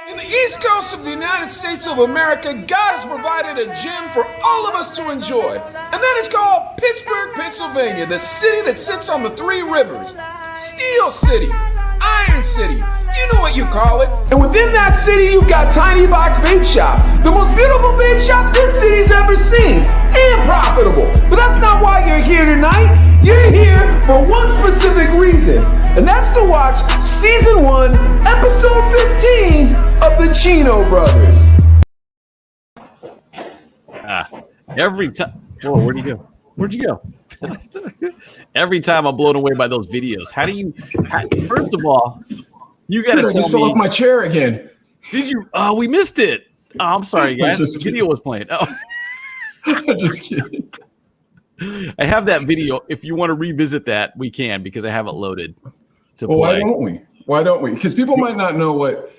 In the East Coast of the United States of America, God has provided a gem for all of us to enjoy. And that is called Pittsburgh, Pennsylvania, the city that sits on the three rivers. Steel City, Iron City, you know what you call it. And within that city, you've got Tiny Box Vape Shop, the most beautiful vape shop this city's ever seen, and profitable. But that's not why you're here tonight. You're here for one specific reason, and that's to watch Season 1, Episode 15 of the Chino Brothers. Every time. Oh, where'd you go? Where'd you go? Every time I'm blown away by those videos. First of all, you got to tell me. I just fell off my chair again. Did you? Oh, we missed it. Oh, I'm sorry, guys. The video was playing. Oh. I'm just kidding. I have that video. If you want to revisit that, we can, because I have it loaded to play. Why don't we? Why don't we? Because people might not know what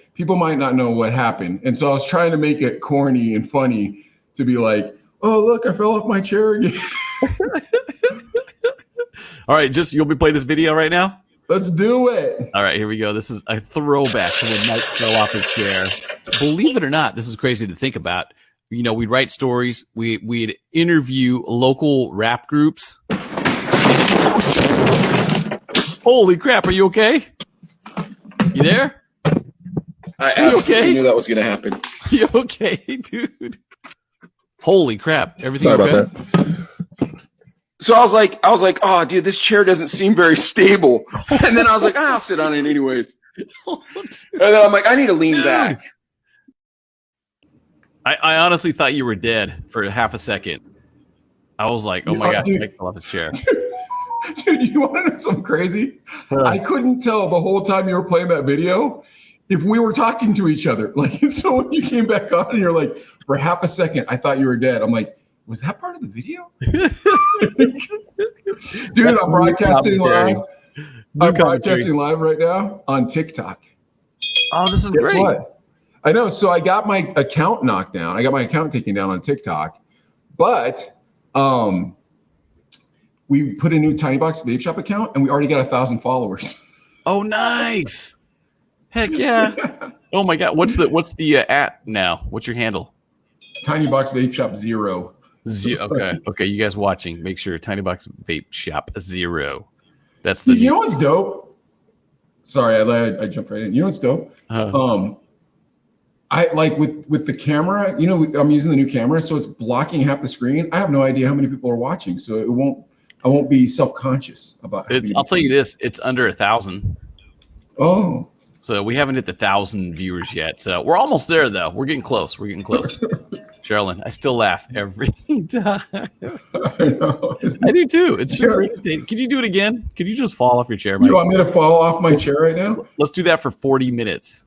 happened. And so I was trying to make it corny and funny to be like, oh, look, I fell off my chair again. All right, you'll be playing this video right now? Let's do it. All right, here we go. This is a throwback to when Mike fell off his chair. Believe it or not, this is crazy to think about. You know, we'd write stories. We'd interview local rap groups. Holy crap, are you okay? You there? I absolutely knew that was going to happen. You okay, dude? Holy crap. Everything Sorry okay? about that. So I was like, oh, dude, this chair doesn't seem very stable. And then I was like, I'll sit on it anyways. And then I'm like, I need to lean back. I honestly thought you were dead for half a second. I was like, oh my gosh, Mike fell off his chair. Dude, you want to know something crazy? I couldn't tell the whole time you were playing that video if we were talking to each other. Like, so when you came back on and you're like, for half a second, I thought you were dead. I'm like, was that part of the video? Dude, I'm broadcasting live. I'm broadcasting live right now on TikTok. Oh, this is Guess great. What? I know. So I got my account knocked down. I got my account taken down on TikTok. But we put a new Tiny Box Vape Shop account, and we already got 1,000 followers. Oh, nice. Heck yeah. Oh my God. What's the at now? What's your handle? Tiny Box Vape Shop 0. Okay. You guys watching, make sure Tiny Box Vape Shop 0. That's the. You know what's dope? Sorry, I jumped right in. You know what's dope? I like with the camera. You know, I'm using the new camera, so it's blocking half the screen. I have no idea how many people are watching, so I won't be self-conscious about. I'll tell you this: it's under 1,000. Oh. So we haven't hit the 1,000 viewers yet. So we're almost there, though. We're getting close. Sherilyn, I still laugh every time. I know. I do too. It's super irritating. Can you do it again? Can you just fall off your chair, Mike? You want me to fall off my chair right now? Let's do that for 40 minutes.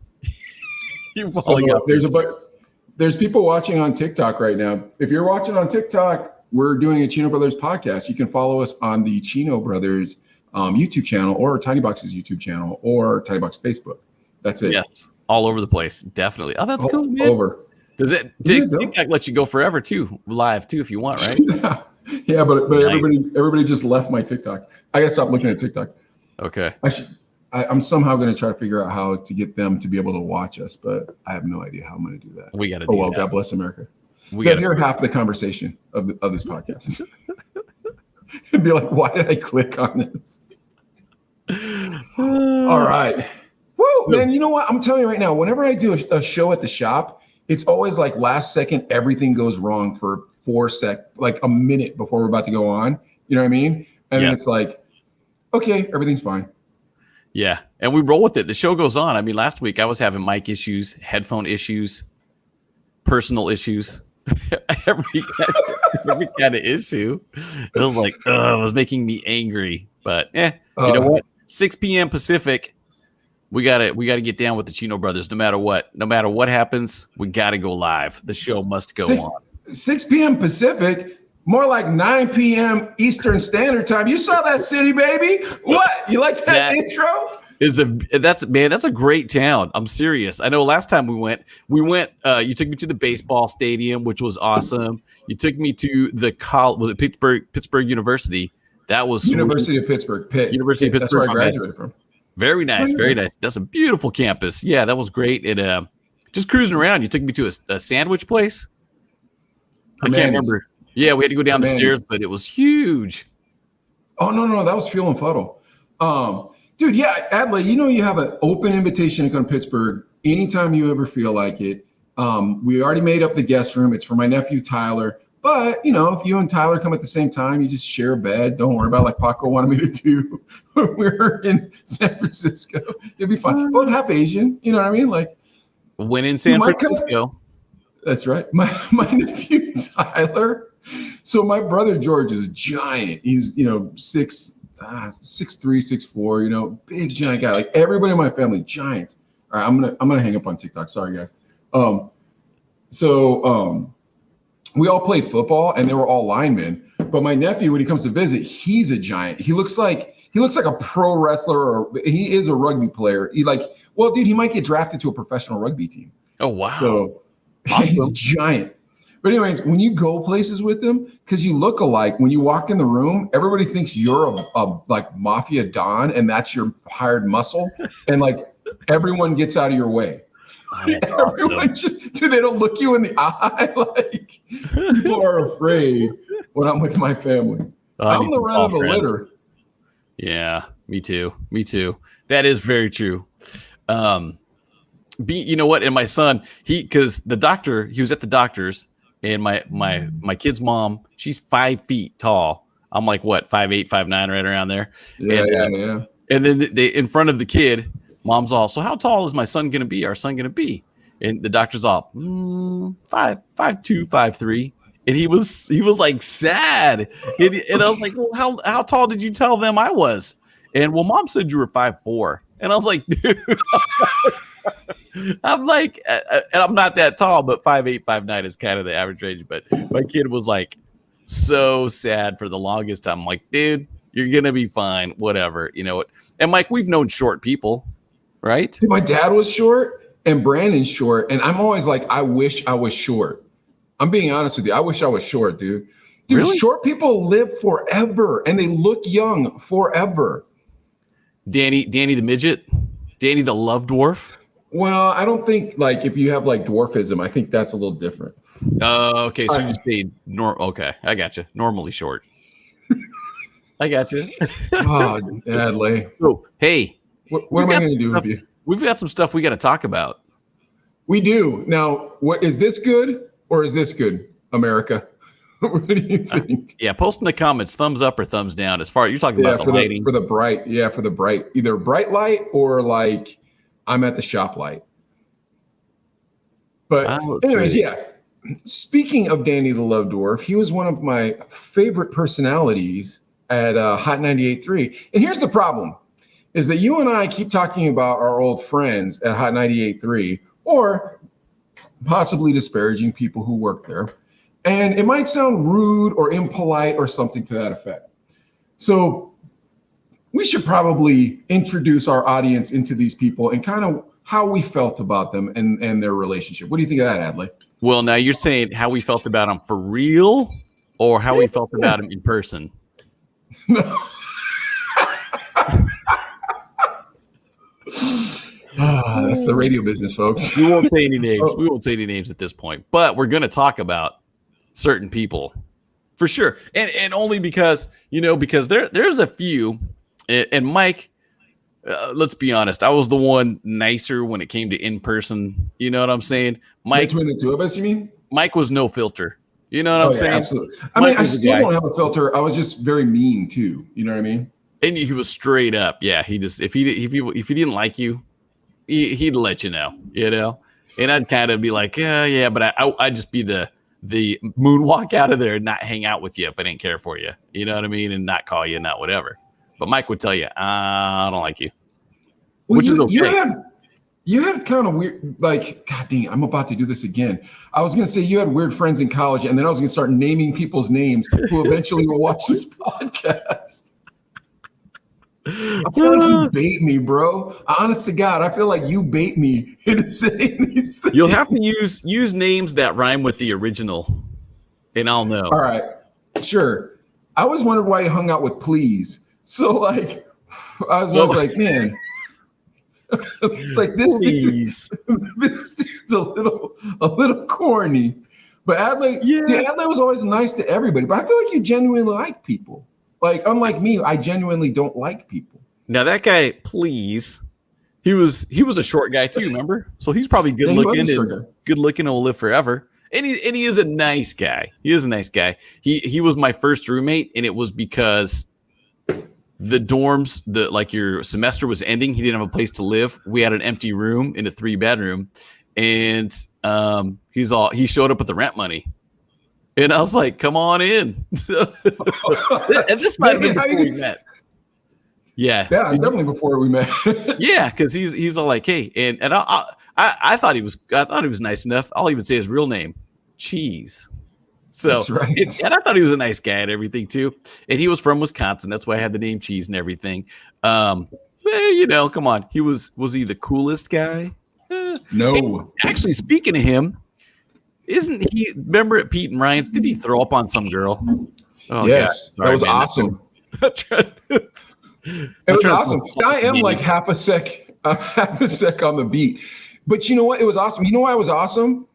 There's people watching on TikTok right now. If you're watching on TikTok, we're doing a Chino Brothers podcast. You can follow us on the Chino Brothers YouTube channel, or Tiny Box's YouTube channel, or Tiny Box Facebook. That's it. Yes, all over the place, definitely. Oh, that's cool, man. Over. Does it? TikTok lets you go forever too, live too, if you want, right? Yeah, but Nice. everybody just left my TikTok. I gotta stop looking at TikTok. Okay. I'm somehow gonna try to figure out how to get them to be able to watch us, but I have no idea how I'm gonna do that. We got to. Oh well, God bless America. We got to hear half the conversation of this podcast. And be like, why did I click on this? All right. Woo, man, you know what? I'm telling you right now, whenever I do a show at the shop, it's always like last second, everything goes wrong for like a minute before we're about to go on. You know what I mean? And then it's like, okay, everything's fine. Yeah. And we roll with it. The show goes on. I mean, last week I was having mic issues, headphone issues, personal issues. every kind of issue. It was like, it was making me angry. But you know what? 6 p.m. Pacific, we gotta get down with the Chino Brothers. No matter what happens, we gotta go live. The show must go on. 6 p.m. Pacific, more like 9 p.m. Eastern Standard Time. You saw that city, baby? What? You like that intro? That's a great town. I'm serious. I know last time we went, you took me to the baseball stadium, which was awesome. You took me to the was it Pittsburgh University? That was University of Pittsburgh, Pitt. University of Pittsburgh. That's where I graduated from. Very nice, very nice. That's a beautiful campus. Yeah, that was great. And just cruising around. You took me to a sandwich place. I can't remember. Yeah, we had to go down the stairs, but it was huge. Oh, no, that was Fuel and Fuddle. Dude, yeah, Adley, you have an open invitation to come to Pittsburgh anytime you ever feel like it. We already made up the guest room. It's for my nephew, Tyler. But, if you and Tyler come at the same time, you just share a bed. Don't worry about like Paco wanted me to do when we were in San Francisco. It'll be fine. Both half Asian. You know what I mean? Like, when in San Francisco. That's right. My nephew, Tyler. So my brother, George, is a giant. He's, 6'3", 6'4", big giant guy. Like everybody in my family, giant. All right, I'm gonna hang up on TikTok. Sorry, guys. We all played football and they were all linemen. But my nephew, when he comes to visit, he's a giant. He looks like a pro wrestler, or he is a rugby player. He might get drafted to a professional rugby team. Oh, wow. So he's giant. But anyways, when you go places with him, because you look alike, when you walk in the room, everybody thinks you're a like mafia don, and that's your hired muscle. And like everyone gets out of your way. Oh, that's awesome. They don't look you in the eye. Like people are afraid when I'm with my family. I'm the run of the litter. Yeah, me too. That is very true. You know what? And my son, because the doctor, he was at the doctor's, and my kid's mom, she's 5 feet tall. I'm like, what, 5'8", 5'9", right around there. Yeah. And then they in front of the kid, mom's all, so how tall is my son going to be? Our son going to be? And the doctor's all, 5'2", 5'3". And he was like sad. And I was like, well, how tall did you tell them I was? And well, mom said you were 5'4". And I was like, dude, I'm like, and I'm not that tall, but 5'8", 5'9" is kind of the average range. But my kid was like so sad for the longest time. I'm like, dude, you're going to be fine. Whatever. You know what? And Mike, we've known short people, right? Dude, my dad was short and Brandon's short. And I'm always like, I wish I was short. I'm being honest with you. I wish I was short, dude. Dude, really? Short people live forever and they look young forever. Danny the midget, Danny the love dwarf. Well, I don't think like if you have like dwarfism, I think that's a little different. Okay, so you just say okay, I got you. Normally short. I got you. Oh, Adley. So hey, what am I going to do with you? We've got some stuff we got to talk about. We do. Now, what is this good or is this good, America? What do you think? Yeah, post in the comments, thumbs up or thumbs down. As far as you're talking about the lighting for the bright, either bright light or like I'm at the shop light. But anyways, yeah. Speaking of Danny the Love Dwarf, he was one of my favorite personalities at Hot 98.3. And here's the problem, is that you and I keep talking about our old friends at Hot 98.3 or possibly disparaging people who work there. And it might sound rude or impolite or something to that effect. So we should probably introduce our audience into these people and kind of how we felt about them and their relationship. What do you think of that, Adley? Well, now you're saying how we felt about them for real or how we felt about them in person? No. That's the radio business, folks. We won't say any names. We won't say any names at this point, but we're going to talk about certain people for sure. And only because, because there's a few, and Mike, let's be honest, I was the one nicer when it came to in-person. You know what I'm saying? Mike, between the two of us, you mean? Mike was no filter. You know what I'm saying? Absolutely. I still don't have a filter. I was just very mean too. You know what I mean? And he was straight up. Yeah. He just, if he didn't like you, he'd let you know, and I'd kind of be like, yeah, but I'd just be the moonwalk out of there and not hang out with you if I didn't care for you. You know what I mean? And not call you, not whatever. But Mike would tell you, I don't like you. Well, which is okay. You had kind of weird, like, God dang, I'm about to do this again. I was going to say you had weird friends in college, and then I was going to start naming people's names who eventually will watch this podcast. I feel like you bait me, bro. Honest to God, I feel like you bait me into saying these things. You'll have to use names that rhyme with the original, and I'll know. All right, sure. I always wondered why you hung out with please. So, like, I was like, man, It's like this Please. this dude's a little corny. But Adlai, dude, Adlai was always nice to everybody. But I feel like you genuinely like people. Like, unlike me, I genuinely don't like people. Now that guy, please, he was a short guy too, remember? So he's probably good looking and will live forever. And he is a nice guy. He is a nice guy. He was my first roommate, and it was because the dorms, your semester was ending. He didn't have a place to live. We had an empty room in a 3-bedroom, and he showed up with the rent money. And I was like, come on in. So, and this might have been before we met. Yeah. Yeah, it's definitely before we met. Yeah, because he's all like, hey, and I thought he was nice enough. I'll even say his real name, Cheese. So that's right. And I thought he was a nice guy and everything too. And he was from Wisconsin. That's why I had the name Cheese and everything. Well, come on. Was he the coolest guy? No. And actually, speaking of him, isn't he? Remember at Pete and Ryan's? Did he throw up on some girl? Oh, yes, sorry, that was awesome. It was awesome. I am like half a sec on the beat, but you know what? It was awesome. You know why it was awesome?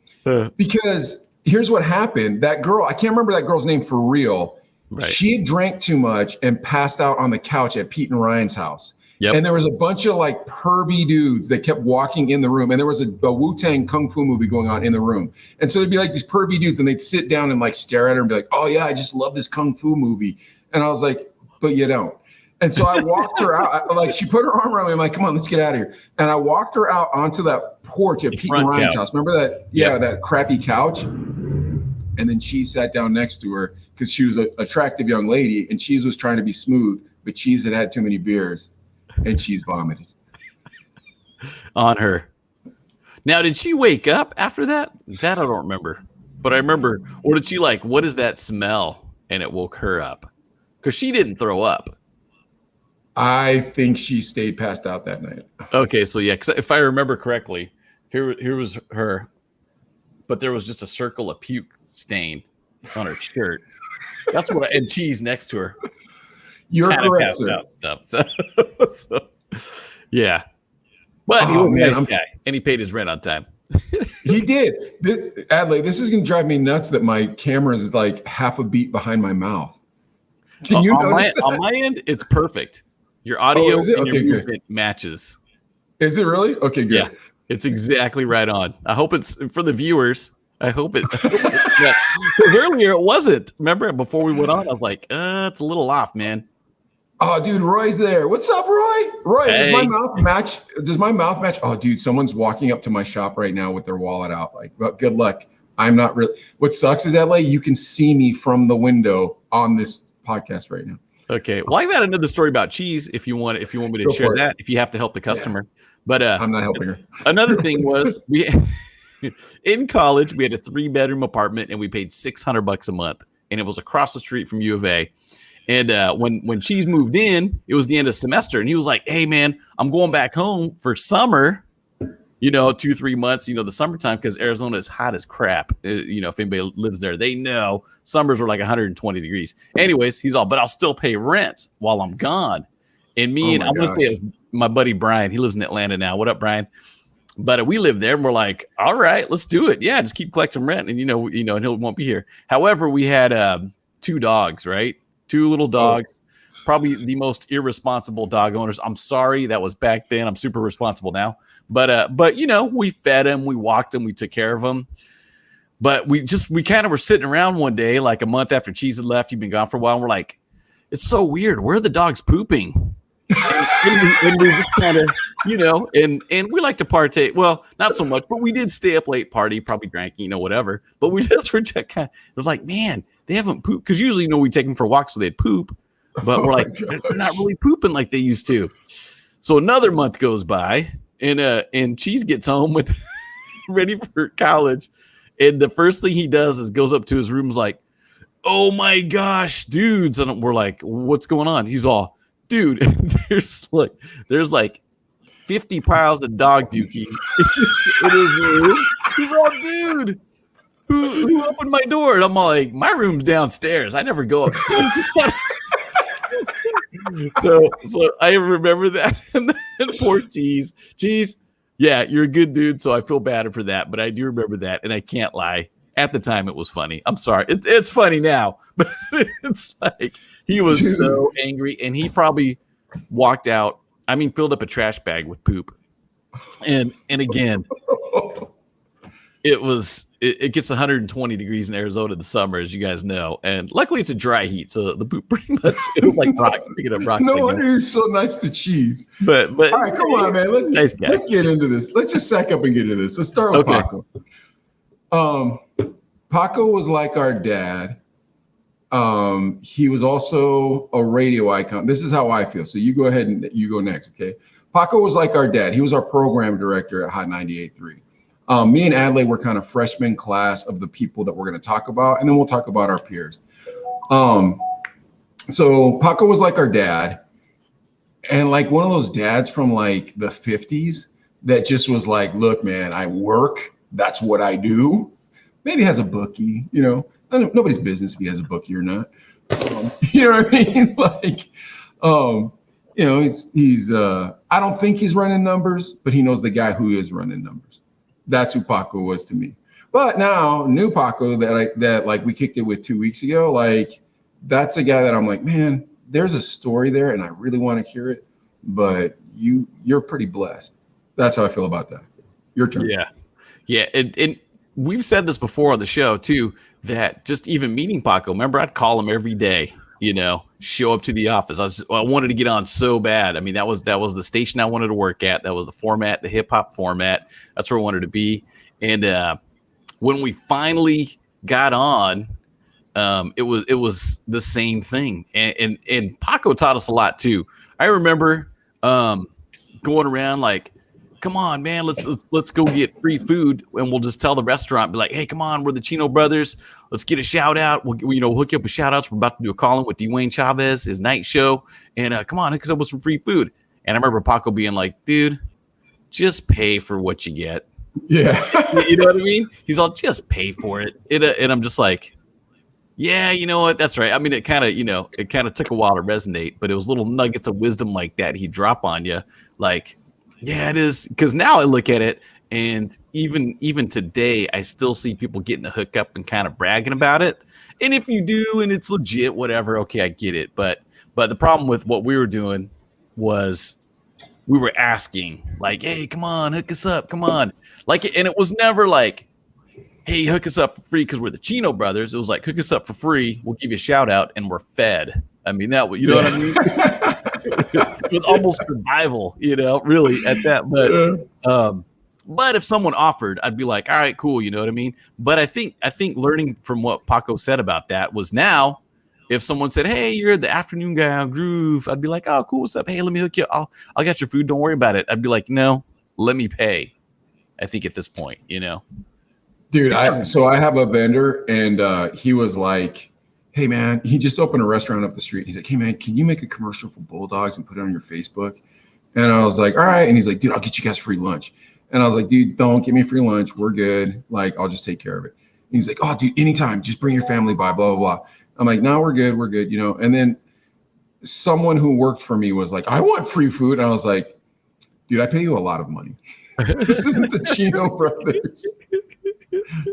Because here's what happened. That girl, I can't remember that girl's name for real. Right. She drank too much and passed out on the couch at Pete and Ryan's house. Yep. And there was a bunch of like pervy dudes that kept walking in the room. And there was a Wu-Tang Kung Fu movie going on in the room. And so there'd be like these pervy dudes and they'd sit down and like stare at her and be like, oh yeah, I just love this Kung Fu movie. And I was like, but you don't. And so I walked her out. Like she put her arm around me. I'm like, come on, let's get out of here. And I walked her out onto that porch at Pete and Ryan's house. Remember that? Yeah, that crappy couch. And then Cheese sat down next to her because she was an attractive young lady and Cheese was trying to be smooth, but Cheese had had too many beers. And Cheese vomited on her. Now, did she wake up after that? That I don't remember. But I remember, or did she like, what is that smell? And it woke her up. Because she didn't throw up. I think she stayed passed out that night. Okay, so yeah, because if I remember correctly, here was her. But there was just a circle of puke stain on her shirt. That's what and Cheese next to her. You're correct, sir. So, yeah. But he was a nice guy, and he paid his rent on time. He did. Adlai, this is going to drive me nuts that my camera is like half a beat behind my mouth. Can you notice that? On my end, it's perfect. Your audio and your movement matches. Is it really? Okay, good. Yeah, it's exactly right on. I hope it's for the viewers. I hope it. Yeah. Earlier, it wasn't. Remember, before we went on, I was like, it's a little off, man. Oh, dude, Roy's there. What's up, Roy? Roy, hey. Does my mouth match? Oh, dude, someone's walking up to my shop right now with their wallet out. Like, well, good luck. I'm not really. What sucks is LA, you can see me from the window on this podcast right now. Okay. Well, I've got another story about Cheese. If you want me to share that, if you have to help the customer. Yeah. But I'm not helping her. Another thing was in college we had a 3-bedroom apartment and we paid $600 a month, and it was across the street from U of A. And when Cheese moved in, it was the end of semester, and he was like, "Hey man, I'm going back home for summer, 2-3 months, the summertime, because Arizona is hot as crap. If anybody lives there, they know summers are like 120 degrees. Anyways, he's all, but I'll still pay rent while I'm gone. And I'm going to say my buddy Brian, he lives in Atlanta now. What up, Brian? But we live there, and we're like, all right, let's do it. Yeah, just keep collecting rent, and and he won't be here. However, we had 2 dogs, right? 2 little dogs, probably the most irresponsible dog owners. I'm sorry, that was back then. I'm super responsible now. But we fed them, we walked them, we took care of them. But we kind of were sitting around one day, like a month after Cheese had left. You've been gone for a while. And we're like, it's so weird. Where are the dogs pooping? and we just kind of, and we like to partake. Well, not so much, but we did stay up late, party, probably drank, whatever. But we just were just kind of, it was like, man, they haven't pooped, because usually, we take them for walks so they'd poop, but we're like, they're not really pooping like they used to. So another month goes by, and Cheese gets home with ready for college, and the first thing he does is goes up to his room, is like, "Oh my gosh, dudes!" And we're like, "What's going on?" He's all, "Dude, there's like 50 piles of dog dookie in his room." He's all, "Dude, who opened my door?" And I'm all like, my room's downstairs. I never go upstairs. So I remember that. And then poor Cheese. Cheese, yeah, you're a good dude, so I feel bad for that. But I do remember that, and I can't lie. At the time, it was funny. I'm sorry. It's funny now, but it's like he was so angry, and he probably walked out. I mean, filled up a trash bag with poop. And again, it gets 120 degrees in Arizona in the summer, as you guys know, and luckily it's a dry heat, so the poop pretty much it was like rocks. Picking up rocks. No wonder you're so nice to Cheese. But all right, come on, man. Let's get into this. Let's just sack up and get into this. Let's start with Paco. Paco was like our dad. He was also a radio icon. This is how I feel. So you go ahead and you go next, okay? Paco was like our dad. He was our program director at Hot 98.3. Me and Adlai were kind of freshman class of the people that we're going to talk about, and then we'll talk about our peers. So Paco was like our dad, and like one of those dads from like the 50s that just was like, look, man, I work. That's what I do. Maybe has a bookie, you know. Nobody's business if he has a bookie or not. You know what I mean? Like, you know, he's I don't think he's running numbers, but he knows the guy who is running numbers. That's who Paco was to me. But now, new Paco that like we kicked it with 2 weeks ago, like that's a guy that I'm like, man, there's a story there, and I really want to hear it. But you're pretty blessed. That's how I feel about that. Your turn. Yeah. And we've said this before on the show too, that just even meeting Paco, remember I'd call him every day, you know, show up to the office. I wanted to get on so bad. I mean, that was the station I wanted to work at. That was the format, the hip hop format. That's where I wanted to be. And when we finally got on, it was the same thing. And Paco taught us a lot too. I remember going around like, come on, man, let's go get free food, and we'll just tell the restaurant, be like, hey, come on, we're the Chino brothers. Let's get a shout out. We'll hook you up with shout outs. We're about to do a call in with Dwayne Chavez, his night show, and come on, hook us up with some free food. And I remember Paco being like, dude, just pay for what you get. Yeah, you know what I mean? He's all, just pay for it. And I'm just like, yeah, you know what? That's right. I mean, it kind of took a while to resonate, but it was little nuggets of wisdom like that he'd drop on you, like. Yeah, it is, because now I look at it, and even today, I still see people getting the hookup and kind of bragging about it. And if you do, and it's legit, whatever, okay, I get it. But the problem with what we were doing was we were asking, like, hey, come on, hook us up, come on, like, and it was never like, hey, hook us up for free because we're the Chino brothers. It was like, hook us up for free, we'll give you a shout out, and we're fed. I mean, that, you know what I mean? It was almost survival, you know, really at that. But if someone offered, I'd be like, all right, cool, you know what I mean? But I think learning from what Paco said about that was, now if someone said, hey, you're the afternoon guy on Groove, I'd be like, oh, cool, what's up? Hey, let me hook you up. I'll get your food. Don't worry about it. I'd be like, no, let me pay. I think at this point, you know. Dude, so I have a vendor, and he was like, hey, man, he just opened a restaurant up the street. He's like, hey, man, can you make a commercial for Bulldogs and put it on your Facebook? And I was like, all right. And he's like, dude, I'll get you guys free lunch. And I was like, dude, don't get me free lunch. We're good. Like, I'll just take care of it. And he's like, oh, dude, anytime. Just bring your family by, blah, blah, blah. I'm like, no, we're good. We're good, you know. And then someone who worked for me was like, I want free food. And I was like, dude, I pay you a lot of money. This isn't the Chino brothers.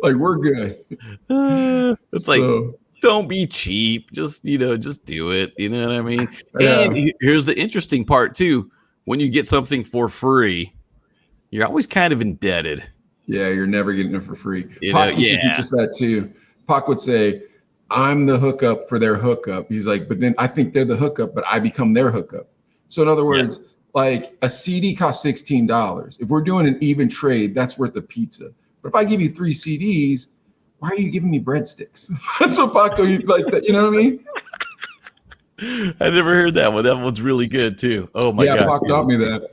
Like, we're good. It's like, don't be cheap. Just do it. You know what I mean? Yeah. And here's the interesting part too. When you get something for free, you're always kind of indebted. Yeah, you're never getting it for free. Pac used to teach us that too. Pac would say, I'm the hookup for their hookup. He's like, but then I think they're the hookup, but I become their hookup. So in other words, like a CD costs $16. If we're doing an even trade, that's worth a pizza. But if I give you 3 CDs, why are you giving me breadsticks? That's what Paco like that. You know what I mean? I never heard that one. That one's really good too. Oh my God. Yeah, Pac taught me that.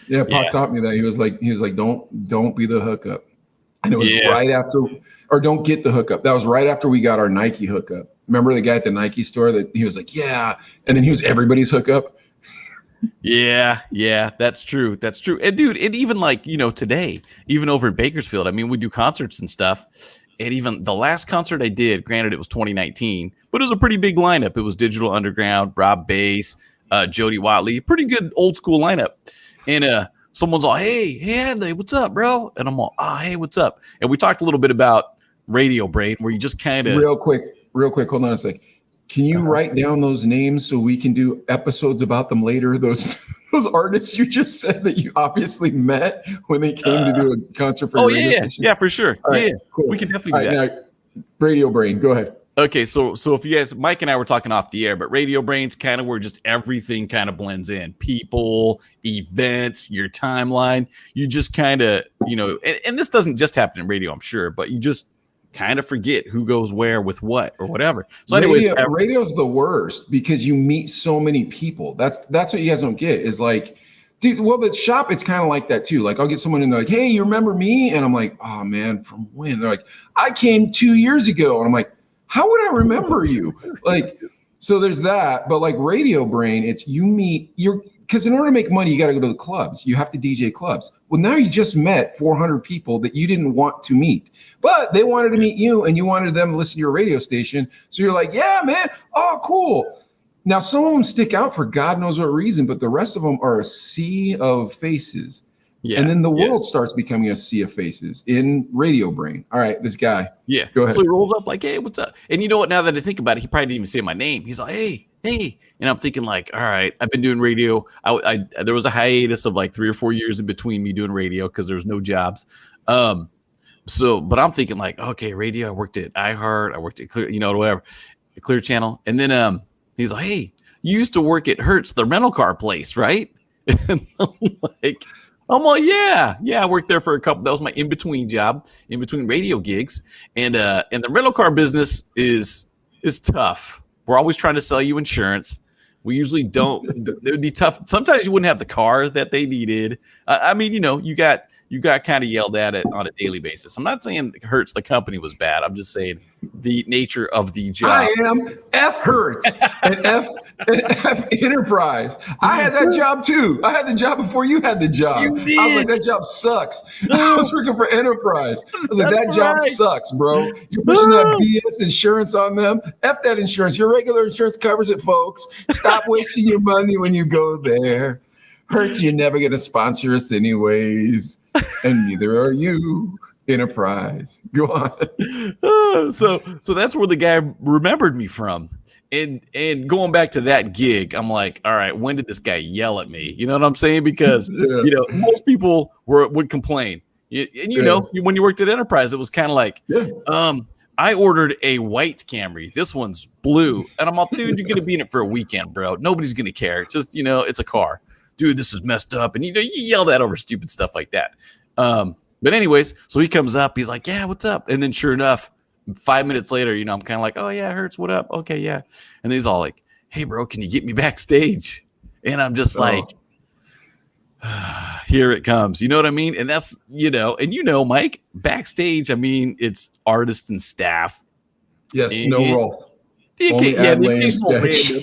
Yeah, Pac taught me that. He was like, don't be the hookup. And it was right after, or don't get the hookup. That was right after we got our Nike hookup. Remember the guy at the Nike store that he was like, yeah. And then he was everybody's hookup. Yeah, that's true. That's true. And dude, and even like, you know, today, even over in Bakersfield, I mean, we do concerts and stuff. And even the last concert I did, granted it was 2019, but it was a pretty big lineup. It was Digital Underground, Rob Bass, Jody Watley, pretty good old school lineup. And someone's all, hey Hadley, what's up, bro? And I'm all, hey, what's up? And we talked a little bit about Radio Brain, where you just kind of real quick, hold on a sec. Can you write down those names so we can do episodes about them later? Those artists you just said that you obviously met when they came to do a concert for your radio station? Yeah, for sure. All right, yeah, cool. We can definitely do that. Now, Radio Brain, go ahead. Okay, so if you guys, Mike and I were talking off the air, but Radio Brain's kind of where just everything kind of blends in. People, events, your timeline. You just kind of, and this doesn't just happen in radio, I'm sure, but you just kind of forget who goes where with what or whatever. So anyways, radio's the worst because you meet so many people. That's what you guys don't get is like, dude, well, the shop, it's kind of like that too. Like I'll get someone in there like, hey, you remember me? And I'm like, oh man, from when? They're like, I came 2 years ago. And I'm like, how would I remember you? Like, so there's that. But like Radio Brain, it's because in order to make money, you got to go to the clubs. You have to DJ clubs. Well, now you just met 400 people that you didn't want to meet, but they wanted to meet you and you wanted them to listen to your radio station. So you're like, yeah, man. Oh, cool. Now, some of them stick out for God knows what reason, but the rest of them are a sea of faces. Yeah, and then the world starts becoming a sea of faces in Radio Brain. All right, this guy. Yeah. Go ahead. So he rolls up like, hey, what's up? And you know what? Now that I think about it, he probably didn't even say my name. He's like, hey. And I'm thinking like, all right, I've been doing radio. There was a hiatus of like 3 or 4 years in between me doing radio because there was no jobs. But I'm thinking like, okay, radio. I worked at iHeart. I worked at Clear, whatever, the Clear Channel. And then he's like, hey, you used to work at Hertz, the rental car place, right? And I'm like, yeah, I worked there for a couple. That was my in-between job, in between radio gigs. And the rental car business is tough. We're always trying to sell you insurance. We usually don't. It would be tough. Sometimes you wouldn't have the car that they needed. You got kind of yelled at it on a daily basis. I'm not saying Hertz, the company, was bad. I'm just saying the nature of the job. I am F Hertz and F Enterprise. I had that job too. I had the job before you had the job. You did. I was like, that job sucks. I was working for Enterprise. I was like, that job sucks, bro. You're pushing that BS insurance on them. F that insurance. Your regular insurance covers it, folks. Stop wasting your money when you go there. Hertz, you're never going to sponsor us anyways. And neither are you. Enterprise. Go on. So that's where the guy remembered me from. And going back to that gig, I'm like, all right, when did this guy yell at me? You know what I'm saying? Because most people would complain. When you worked at Enterprise, it was kind of like, I ordered a white Camry. This one's blue. And I'm all, dude, you're going to be in it for a weekend, bro. Nobody's going to care. Just, it's a car. Dude, this is messed up. And, you yell that over stupid stuff like that. But anyways, so he comes up. He's like, yeah, what's up? And then sure enough, 5 minutes later, I'm kind of like, oh, yeah, Hertz, what up? Okay, yeah. And he's all like, hey, bro, can you get me backstage? And I'm just like, here it comes. You know what I mean? And that's, Mike, backstage, I mean, it's artists and staff. Yes, no role. The occasional random.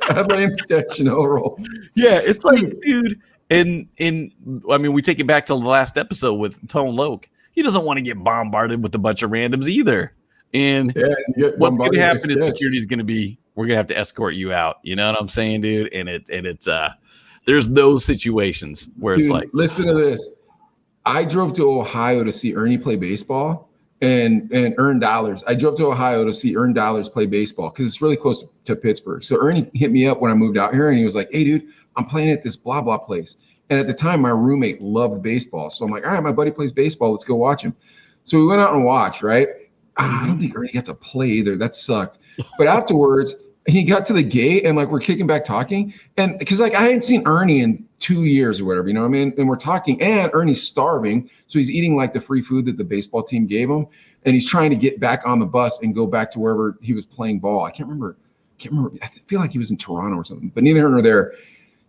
Ad-lib sketch, no role. Yeah, it's like, dude, and I mean, we take it back to the last episode with Tone Loke. He doesn't want to get bombarded with a bunch of randoms either. And what's going to happen is security's going to be, we're going to have to escort you out. You know what I'm saying, dude? And it's there's those situations where it's like, listen to this. I drove to Ohio to see Ernie play baseball and earn dollars. I drove to Ohio to see Earn Dollars play baseball because it's really close to Pittsburgh. So Ernie hit me up when I moved out here and he was like, hey, dude, I'm playing at this blah, blah place. And at the time, my roommate loved baseball. So I'm like, all right, my buddy plays baseball. Let's go watch him. So we went out and watched, right? I don't think Ernie got to play either. That sucked. But afterwards, he got to the gate and like we're kicking back talking. And because like I hadn't seen Ernie in 2 years or whatever, you know what I mean? And we're talking and Ernie's starving. So he's eating like the free food that the baseball team gave him. And he's trying to get back on the bus and go back to wherever he was playing ball. I can't remember. I feel like he was in Toronto or something, but neither here nor there.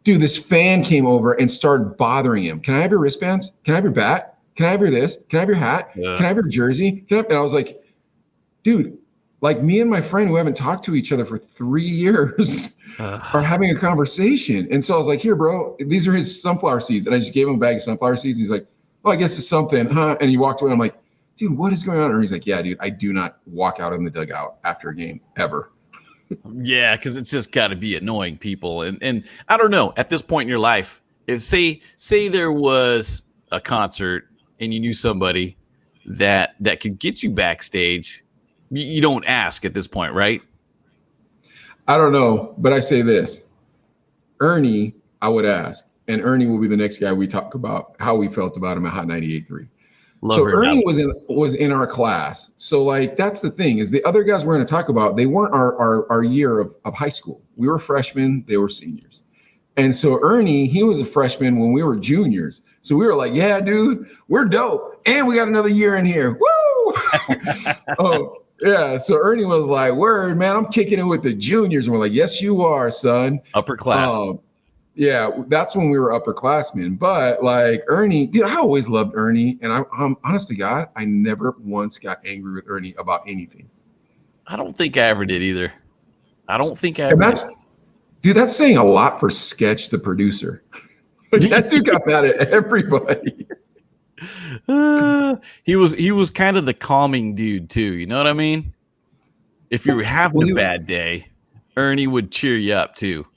Dude, this fan came over and started bothering him. Can I have your wristbands? Can I have your bat? Can I have your this? Can I have your hat? Yeah. Can I have your jersey? And I was like, dude, like me and my friend who haven't talked to each other for 3 years are having a conversation. And so I was like, here, bro, these are his sunflower seeds. And I just gave him a bag of sunflower seeds. He's like, oh, I guess it's something, huh? And he walked away. I'm like, dude, what is going on? And he's like, yeah, dude, I do not walk out in the dugout after a game ever. Yeah, because it's just got to be annoying people, and I don't know. At this point in your life, if say there was a concert and you knew somebody that could get you backstage, you don't ask at this point, right? I don't know, but I say this. Ernie, I would ask, and Ernie will be the next guy we talk about how we felt about him at Hot 98.3. Love So her Ernie now. was in our class. So like that's the thing is the other guys we're going to talk about, they weren't our year of high school. We were freshmen, they were seniors. And so Ernie, he was a freshman when we were juniors. So we were like, yeah, dude, we're dope. And we got another year in here. Woo! Oh, yeah. So Ernie was like, word, man, I'm kicking it with the juniors. And we're like, yes, you are, son. Upper class. Yeah, that's when we were upperclassmen. But like Ernie, dude, I always loved Ernie. And I'm honest to God, I never once got angry with Ernie about anything. I don't think I ever did either. I don't think I And ever that's, dude, that's saying a lot for Sketch, the producer. That dude got mad at everybody. He was kind of the calming dude too. You know what I mean? If you were having a bad day, Ernie would cheer you up too.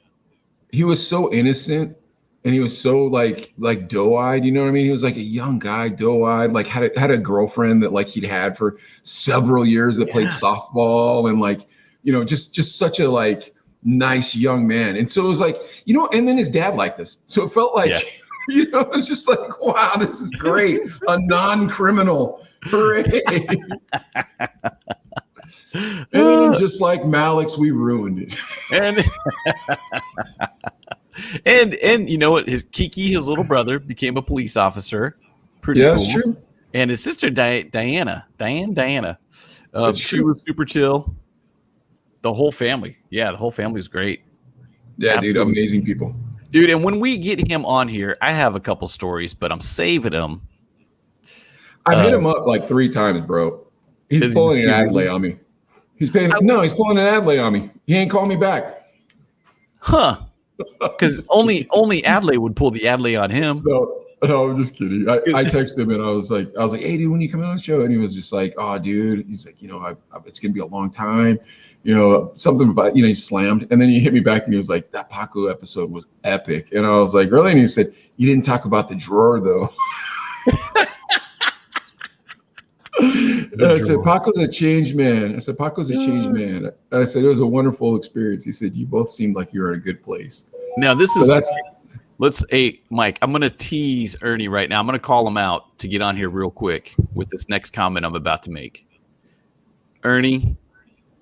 He was so innocent and he was so like doe-eyed, you know what I mean? He was like a young guy, doe-eyed, like had a girlfriend that like he'd had for several years that played softball and like, you know, just such a like nice young man. And so it was like, you know, and then his dad liked us. So it felt like, you know, it's just like, wow, this is great. A non-criminal. Hooray. And then just like Malik's, we ruined it. And you know what? His Kiki, his little brother, became a police officer. Pretty cool. That's true. And his sister Diana, she was super chill. The whole family, the whole family was great. Yeah, absolutely. Dude, amazing people. Dude, and when we get him on here, I have a couple stories, but I'm saving them. I've hit him up like 3 times, bro. He's pulling an ad lay on me. He's pulling an ad lay on me. He ain't called me back. Huh. Because only Adley would pull the Adley on him. No, I'm just kidding. I texted him and I was like, hey, dude, when you come on the show? And he was just like, oh, dude. He's like, you know, it's gonna be a long time. You know, something about, you know, he slammed. And then he hit me back and he was like, that Paco episode was epic. And I was like, really? And he said, you didn't talk about the drawer though. I said, Paco's a changed man. I said, Paco's a changed man. I said, it was a wonderful experience. He said, you both seemed like you were in a good place. Now, Mike, I'm going to tease Ernie right now. I'm going to call him out to get on here real quick with this next comment I'm about to make. Ernie,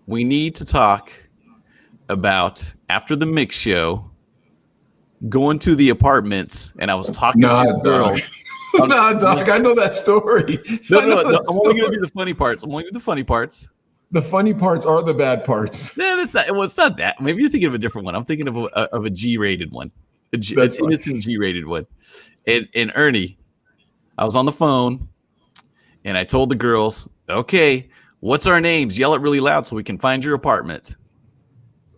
we need to talk about, after the mix show, going to the apartments, and I was talking to a girl. Nah, dog, I know that story. No, I'm only going to do the funny parts. The funny parts are the bad parts. No, it's not that. Maybe you're thinking of a different one. I'm thinking of a G-rated one. An innocent G-rated one. And Ernie, I was on the phone, and I told the girls, okay, what's our names? Yell it really loud so we can find your apartment.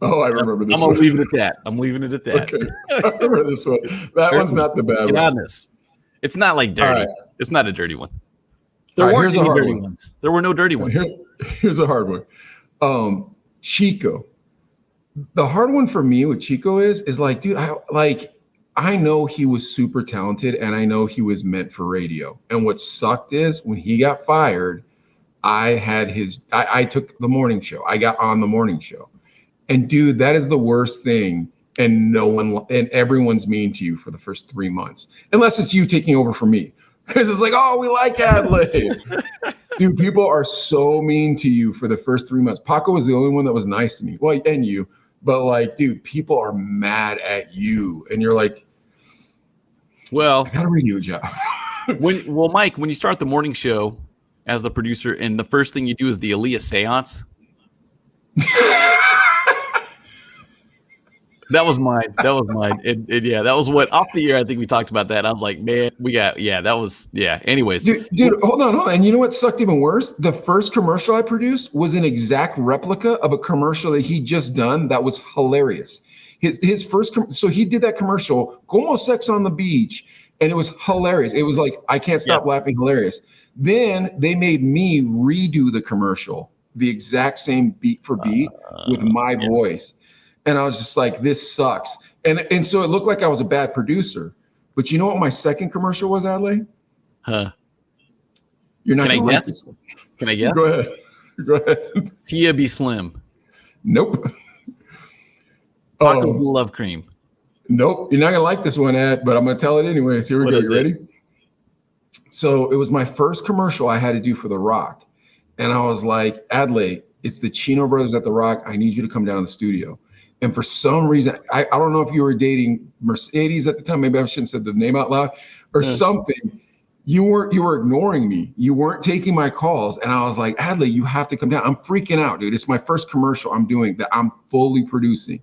Oh, I remember this one. I'm leaving it at that. I'm leaving it at that. Okay. I remember this one. That one's not the bad one. It's not like dirty. Right. It's not a dirty one. There weren't any dirty ones. There were no dirty ones. Here's a hard one. Chico. The hard one for me with Chico is like, dude, I know he was super talented and I know he was meant for radio. And what sucked is when he got fired, I took the morning show. I got on the morning show. And dude, that is the worst thing. And everyone's mean to you for the first 3 months, unless it's you taking over for me. Because it's like, oh, we like Adley. Dude, people are so mean to you for the first 3 months. Paco was the only one that was nice to me. Well, and you. But like, dude, people are mad at you. And you're like, well, I got a radio job. Mike, when you start the morning show as the producer and the first thing you do is the Aaliyah seance. That was mine. And that was what off the air. I think we talked about that. I was like, man, anyways. Dude, hold on. And you know what sucked even worse? The first commercial I produced was an exact replica of a commercial that he'd just done that was hilarious. His first, so he did that commercial, Como Sex on the Beach, and it was hilarious. It was like, I can't stop laughing, hilarious. Then they made me redo the commercial the exact same beat for beat with my voice. And I was just like, this sucks. And so it looked like I was a bad producer. But you know what my second commercial was, Adley? Huh. You're not Can I gonna like guess? this one. Can I guess? Go ahead. Go ahead. Tia Be Slim. Nope. Paco's Love Cream. Nope. You're not gonna like this one, Ed, but I'm gonna tell it anyways. Here we go. You ready? So it was my first commercial I had to do for The Rock. And I was like, Adley, it's the Chino brothers at The Rock. I need you to come down to the studio. And for some reason, I don't know if you were dating Mercedes at the time. Maybe I shouldn't have said the name out loud or something. You were ignoring me. You weren't taking my calls. And I was like, Adley, you have to come down. I'm freaking out, dude. It's my first commercial I'm doing that I'm fully producing.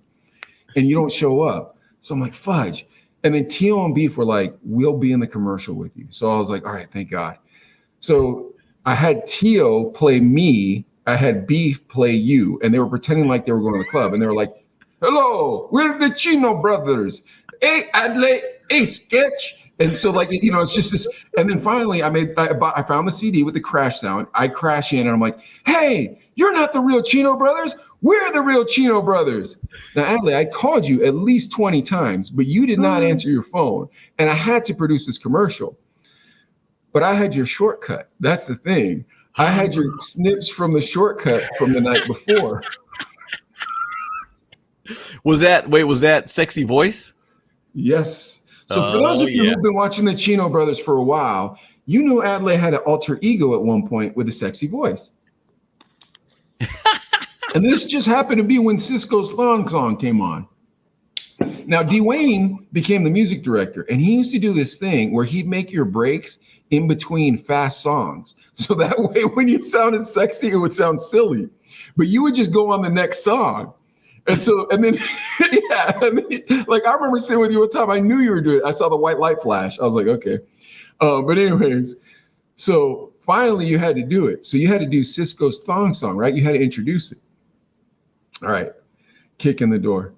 And you don't show up. So I'm like, fudge. And then Tio and Beef were like, we'll be in the commercial with you. So I was like, all right, thank God. So I had Tio play me. I had Beef play you. And they were pretending like they were going to the club. And they were like, hello, we're the Chino brothers. Hey, Adley, hey, Sketch. And so like, you know, it's just this. And then finally I found the CD with the crash sound. I crash in and I'm like, hey, you're not the real Chino brothers. We're the real Chino brothers. Now, Adley, I called you at least 20 times, but you did not answer your phone. And I had to produce this commercial. But I had your shortcut. That's the thing. I had your snips from the shortcut from the night before. Was that Sexy Voice? Yes. So for those of you who've been watching the Chino brothers for a while, you knew Adley had an alter ego at one point with a sexy voice. And this just happened to be when Cisco's Thong Song came on. Now, Dwayne became the music director, and he used to do this thing where he'd make your breaks in between fast songs. So that way, when you sounded sexy, it would sound silly. But you would just go on the next song. And so, and then, like I remember sitting with you one time, I knew you were doing it. I saw the white light flash. I was like, okay. But anyways, so finally you had to do it. So you had to do Cisco's Thong Song, right? You had to introduce it. All right, kick in the door.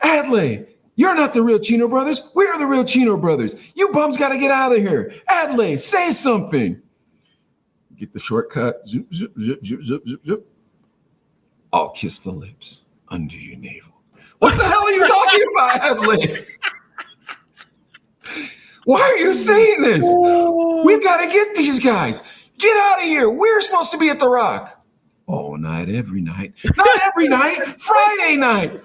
Adley, you're not the real Chino brothers. We're the real Chino brothers. You bums got to get out of here. Adley, say something. Get the shortcut. Zip, zip, zip, zip, zip, zip, zip. I'll kiss the lips under your navel. What the hell are you talking about, Adley? Why are you saying this? We've got to get these guys. Get out of here. We're supposed to be at The Rock. All night, every night. Not every night, Friday night.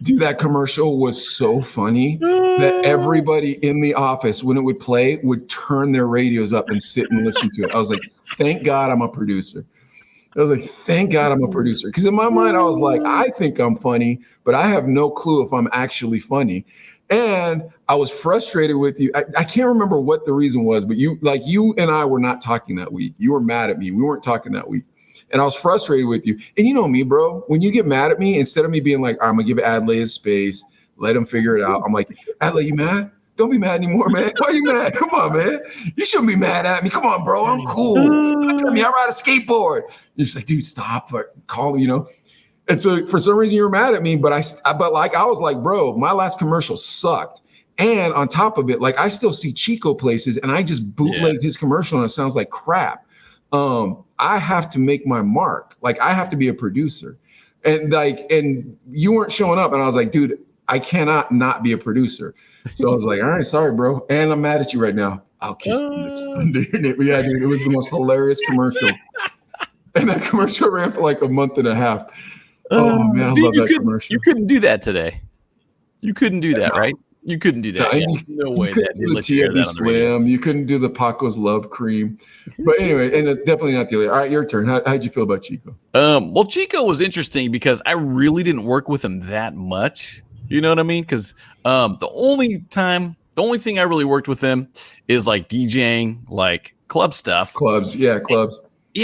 Dude, that commercial was so funny that everybody in the office, when it would play, would turn their radios up and sit and listen to it. I was like, thank God I'm a producer. I was like, thank God I'm a producer. Because in my mind, I was like, I think I'm funny, but I have no clue if I'm actually funny. And I was frustrated with you. I can't remember what the reason was, but you and I were not talking that week. You were mad at me. We weren't talking that week. And I was frustrated with you. And you know me, bro, when you get mad at me, instead of me being like, I'm going to give Adley his space, let him figure it out. I'm like, Adley, you mad? Don't be mad anymore, man. Why are you mad? Come on, man. You shouldn't be mad at me. Come on, bro. I'm cool. Look at me. I ride a skateboard. You're just like, dude, stop. Call me, you know. And so for some reason you were mad at me, but I was like, bro, my last commercial sucked. And on top of it, like I still see Chico places and I just bootlegged his commercial and it sounds like crap. I have to make my mark. Like I have to be a producer. And you weren't showing up. And I was like, dude, I cannot not be a producer. So I was like, all right, sorry, bro. And I'm mad at you right now. I'll kiss the lips under your nip. Yeah, dude, it was the most hilarious commercial. And that commercial ran for like a month and a half. Oh man, I love that commercial. You couldn't do that today. You couldn't do that, right? You couldn't do that. No way. You couldn't do the TFB Slim. You couldn't do the Paco's Love Cream. But anyway, and definitely not the other. All right, your turn. How'd you feel about Chico? Well, Chico was interesting because I really didn't work with him that much. You know what I mean? Because the only thing I really worked with him is like DJing, like club stuff. Clubs. Yeah,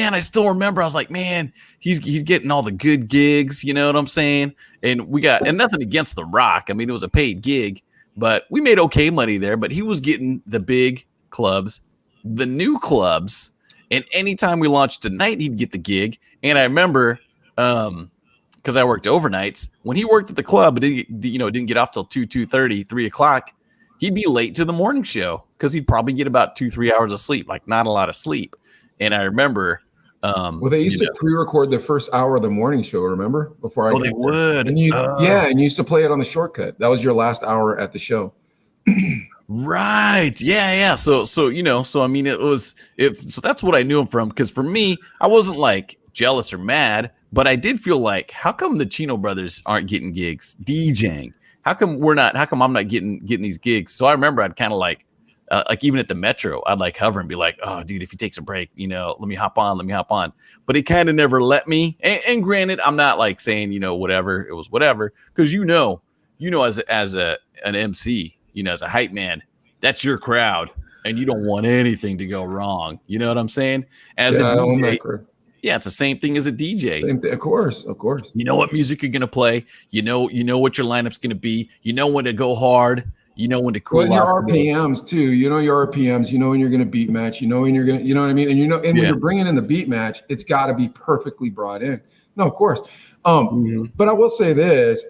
and I still remember I was like, man, he's getting all the good gigs, you know what I'm saying? And nothing against The Rock. I mean, it was a paid gig, but we made okay money there, but he was getting the big clubs, the new clubs, and anytime we launched a night, he'd get the gig. And I remember because I worked overnights, when he worked at the club, it didn't get off till 2:30, 3 o'clock, he'd be late to the morning show because he'd probably get about 2-3 hours of sleep, like not a lot of sleep. And I remember Well, they used to pre-record the first hour of the morning show, remember? Before I they would. And you used to play it on the shortcut. That was your last hour at the show. Right. Yeah. So I mean, so that's what I knew him from. Because for me, I wasn't like jealous or mad, but I did feel like, how come the Chino brothers aren't getting gigs DJing? How come I'm not getting these gigs? So I remember I'd kind of like even at the Metro, I'd like hover and be like, oh, dude, if he takes a break, let me hop on. But it kind of never let me. And granted, I'm not like saying, whatever, it was whatever. Because as an MC, as a hype man, that's your crowd, and you don't want anything to go wrong. You know what I'm saying? As a DJ, it's the same thing as a DJ. Same thing, of course. You know what music you're gonna play. You know what your lineup's gonna be. You know when to go hard. You know when to cool off. Your RPMs too. You know your RPMs. You know when you're gonna beat match. You know when you're gonna. You know what I mean? And when you're bringing in the beat match, it's got to be perfectly brought in. No, of course. But I will say this: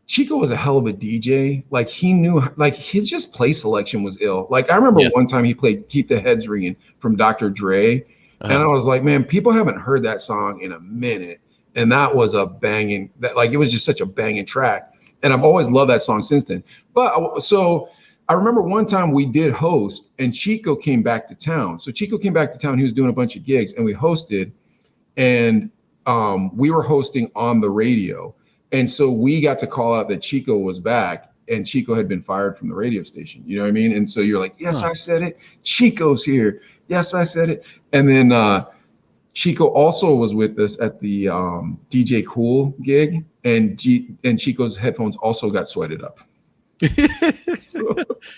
Chico was a hell of a DJ. Like he knew, like his just play selection was ill. Like I remember one time he played "Keep the Heads Ringing" from Dr. Dre, and I was like, man, people haven't heard that song in a minute, and that was a banging. It was just such a banging track, and I've always loved that song since then. But so I remember one time we did host, and Chico came back to town. So Chico came back to town. He was doing a bunch of gigs, and we hosted, and we were hosting on the radio. And so we got to call out that Chico was back, and Chico had been fired from the radio station. You know what I mean? And so you're like, yes, I said it. Chico's here. Yes, I said it. And then Chico also was with us at the DJ Cool gig, and Chico's headphones also got sweated up.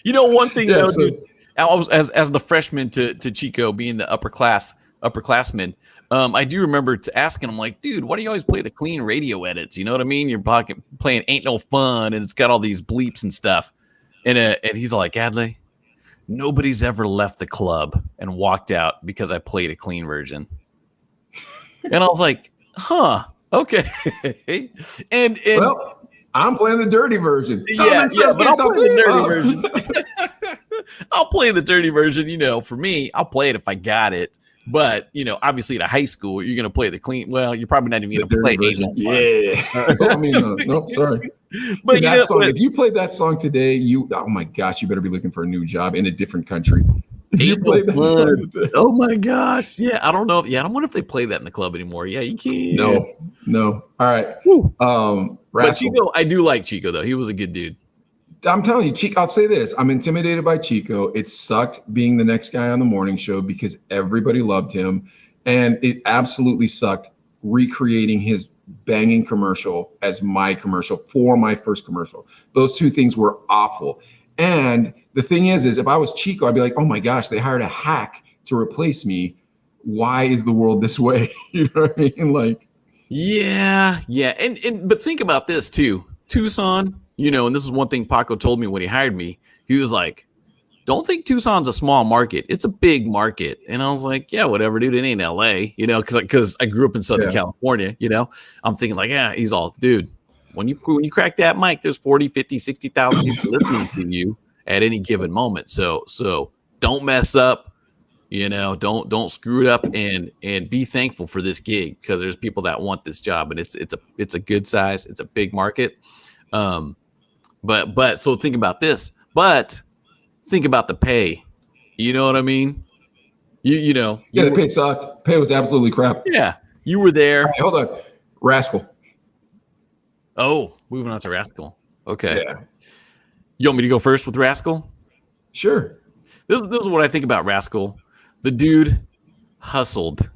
One thing though, dude, I was as the freshman to Chico being the upperclassman. I do remember asking him, like, dude, why do you always play the clean radio edits? You know what I mean? You're playing Ain't No Fun, and it's got all these bleeps and stuff. And he's like, Adley, nobody's ever left the club and walked out because I played a clean version. And I was like, huh, okay. and well, I'm playing the dirty version. But I'll play the dirty version. I'll play the dirty version. For me, I'll play it if I got it. But, obviously at high school, you're going to play the clean. Well, you're probably not even going to play it. Yeah. I mean, no, sorry. But that song, if you played that song today, oh my gosh, you better be looking for a new job in a different country. If you played that song today. Oh my gosh. Yeah. I don't know. Yeah. I don't wonder if they play that in the club anymore. Yeah, you can't. No. All right. But Chico, I do like Chico though. He was a good dude. I'm telling you, Chico, I'll say this. I'm intimidated by Chico. It sucked being the next guy on the morning show because everybody loved him. And it absolutely sucked recreating his banging commercial as my commercial for my first commercial. Those two things were awful. And the thing is if I was Chico, I'd be like, oh my gosh, they hired a hack to replace me. Why is the world this way? You know what I mean? Like, yeah. But think about this too. Tucson, and this is one thing Paco told me when he hired me. He was like, don't think Tucson's a small market. It's a big market. And I was like, yeah, whatever, dude. It ain't LA, because I grew up in Southern California, I'm thinking like, yeah, he's all, dude, when you crack that mic, there's 40, 50, 60,000 people listening to you at any given moment. So don't mess up, don't screw it up and be thankful for this gig because there's people that want this job and it's a good size. It's a big market. But so think about this, but think about the pay. You know what I mean? The pay sucked. Pay was absolutely crap. Yeah. You were there. Right, hold on. Rascal. Oh, moving on to Rascal. Okay. Yeah. You want me to go first with Rascal? Sure. This is what I think about Rascal. The dude hustled.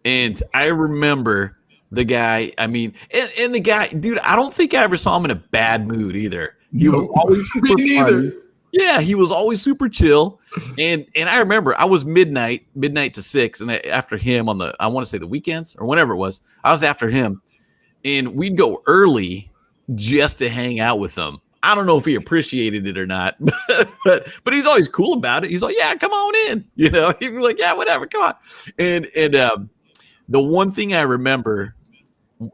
And I remember the guy, and the guy, dude, I don't think I ever saw him in a bad mood either. He was always super funny. Yeah, he was always super chill. And I remember I was midnight to 6, and after him on I want to say the weekends or whenever it was, I was after him. And we'd go early just to hang out with him. I don't know if he appreciated it or not, but he's always cool about it. He's like, yeah, come on in. He'd be like, yeah, whatever, come on. And the one thing I remember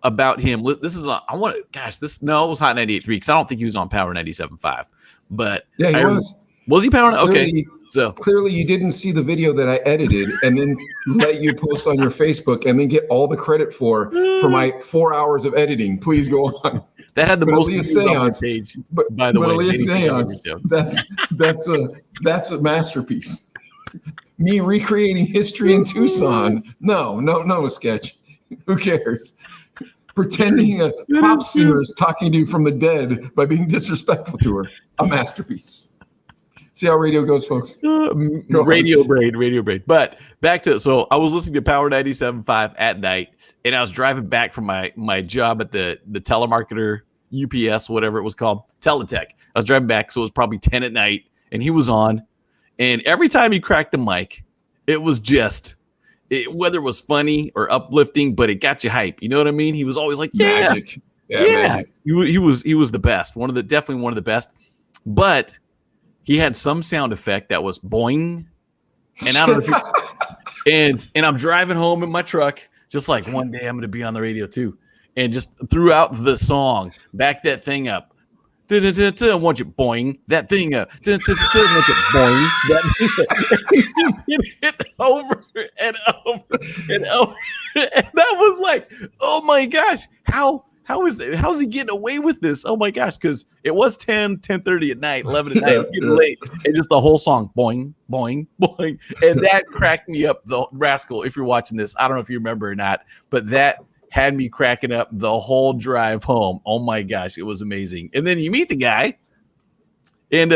about him, it was Hot 98.3 because I don't think he was on Power 97.5. But yeah, he was. Was he pounding? Okay. Clearly, So clearly you didn't see the video that I edited and then let you post on your Facebook and then get all the credit for my 4 hours of editing. Please go on. that had the But most Aaliyah views on my Seance, page, but by the way. Aaliyah Anything I've ever Seance, shown. that's a masterpiece. Me recreating history in Tucson. No sketch. Who cares? Pretending a pop singer is talking to you from the dead by being disrespectful to her. A masterpiece. See how radio goes, folks. Radio braid. But back to, so I was listening to Power 97.5 at night, and I was driving back from my job at the telemarketer, UPS, whatever it was called, Teletech. I was driving back, so it was probably 10 at night, and he was on. And every time he cracked the mic, it was just, whether it was funny or uplifting, but it got you hype. You know what I mean? He was always like, yeah. Magic. Magic. He was the best. Definitely one of the best. But he had some sound effect that was boing. And I don't know if and I'm driving home in my truck, just like one day I'm going to be on the radio too. And just throughout the song, back that thing up. I want you boing that thing up. Boing that it over and over and over. And that was like, oh my gosh, how's he getting away with this? Oh my gosh, because it was 10:30 at night, 11 at night, getting late, and just the whole song, boing, boing, boing, and that cracked me up. The Rascal, if you're watching this, I don't know if you remember or not, but that had me cracking up the whole drive home. Oh my gosh, it was amazing. And then you meet the guy, and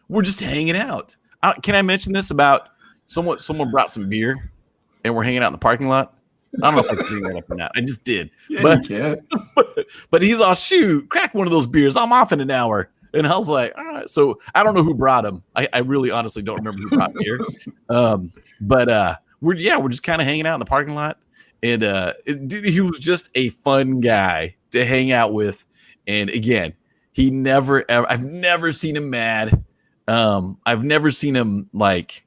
we're just hanging out. Can I mention this about someone brought some beer, and we're hanging out in the parking lot? I don't know if I can bring that up or not. I just did. Yeah, but he's all, shoot, crack one of those beers. I'm off in an hour. And I was like, all right. So I don't know who brought him. I really honestly don't remember who brought beer. But we're just kind of hanging out in the parking lot. And dude, he was just a fun guy to hang out with. And again, I've never seen him mad. I've never seen him like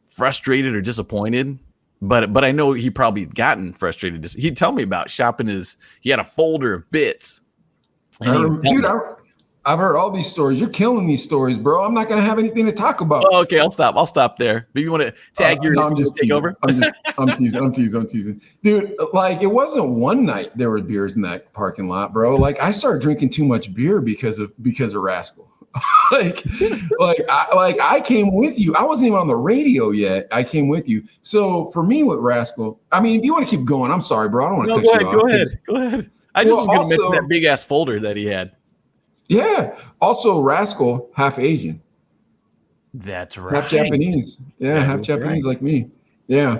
frustrated or disappointed. But I know he probably gotten frustrated. He'd tell me about shopping he had a folder of bits. I've heard all these stories. You're killing these stories, bro. I'm not going to have anything to talk about. Oh, okay, I'll stop there. Do you want to tag your I'm just take teasing. over? I'm teasing. Dude, like it wasn't one night there were beers in that parking lot, bro. Like I started drinking too much beer because of Rascal. I came with you. I wasn't even on the radio yet. I came with you. So for me with Rascal, I mean, if you want to keep going, I'm sorry, bro. I don't want to cut you off. Go ahead. I just was going to mention that big ass folder that he had. Yeah. Also, Rascal, half Asian. That's right. Half Japanese. Yeah, half Japanese like me. Yeah.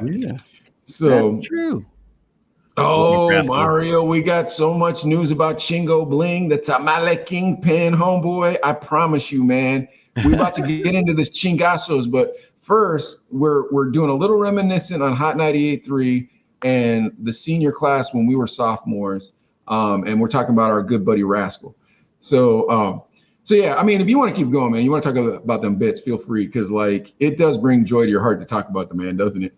So that's true. Oh, Mario, we got so much news about Chingo Bling, the Tamale Kingpin, homeboy. I promise you, man. We're about to get into this chingazos, but first, we're doing a little reminiscent on Hot 98.3 and the senior class when we were sophomores, and we're talking about our good buddy Rascal. So yeah, I mean, if you want to keep going, man, you want to talk about them bits, feel free, because like it does bring joy to your heart to talk about the man, doesn't it?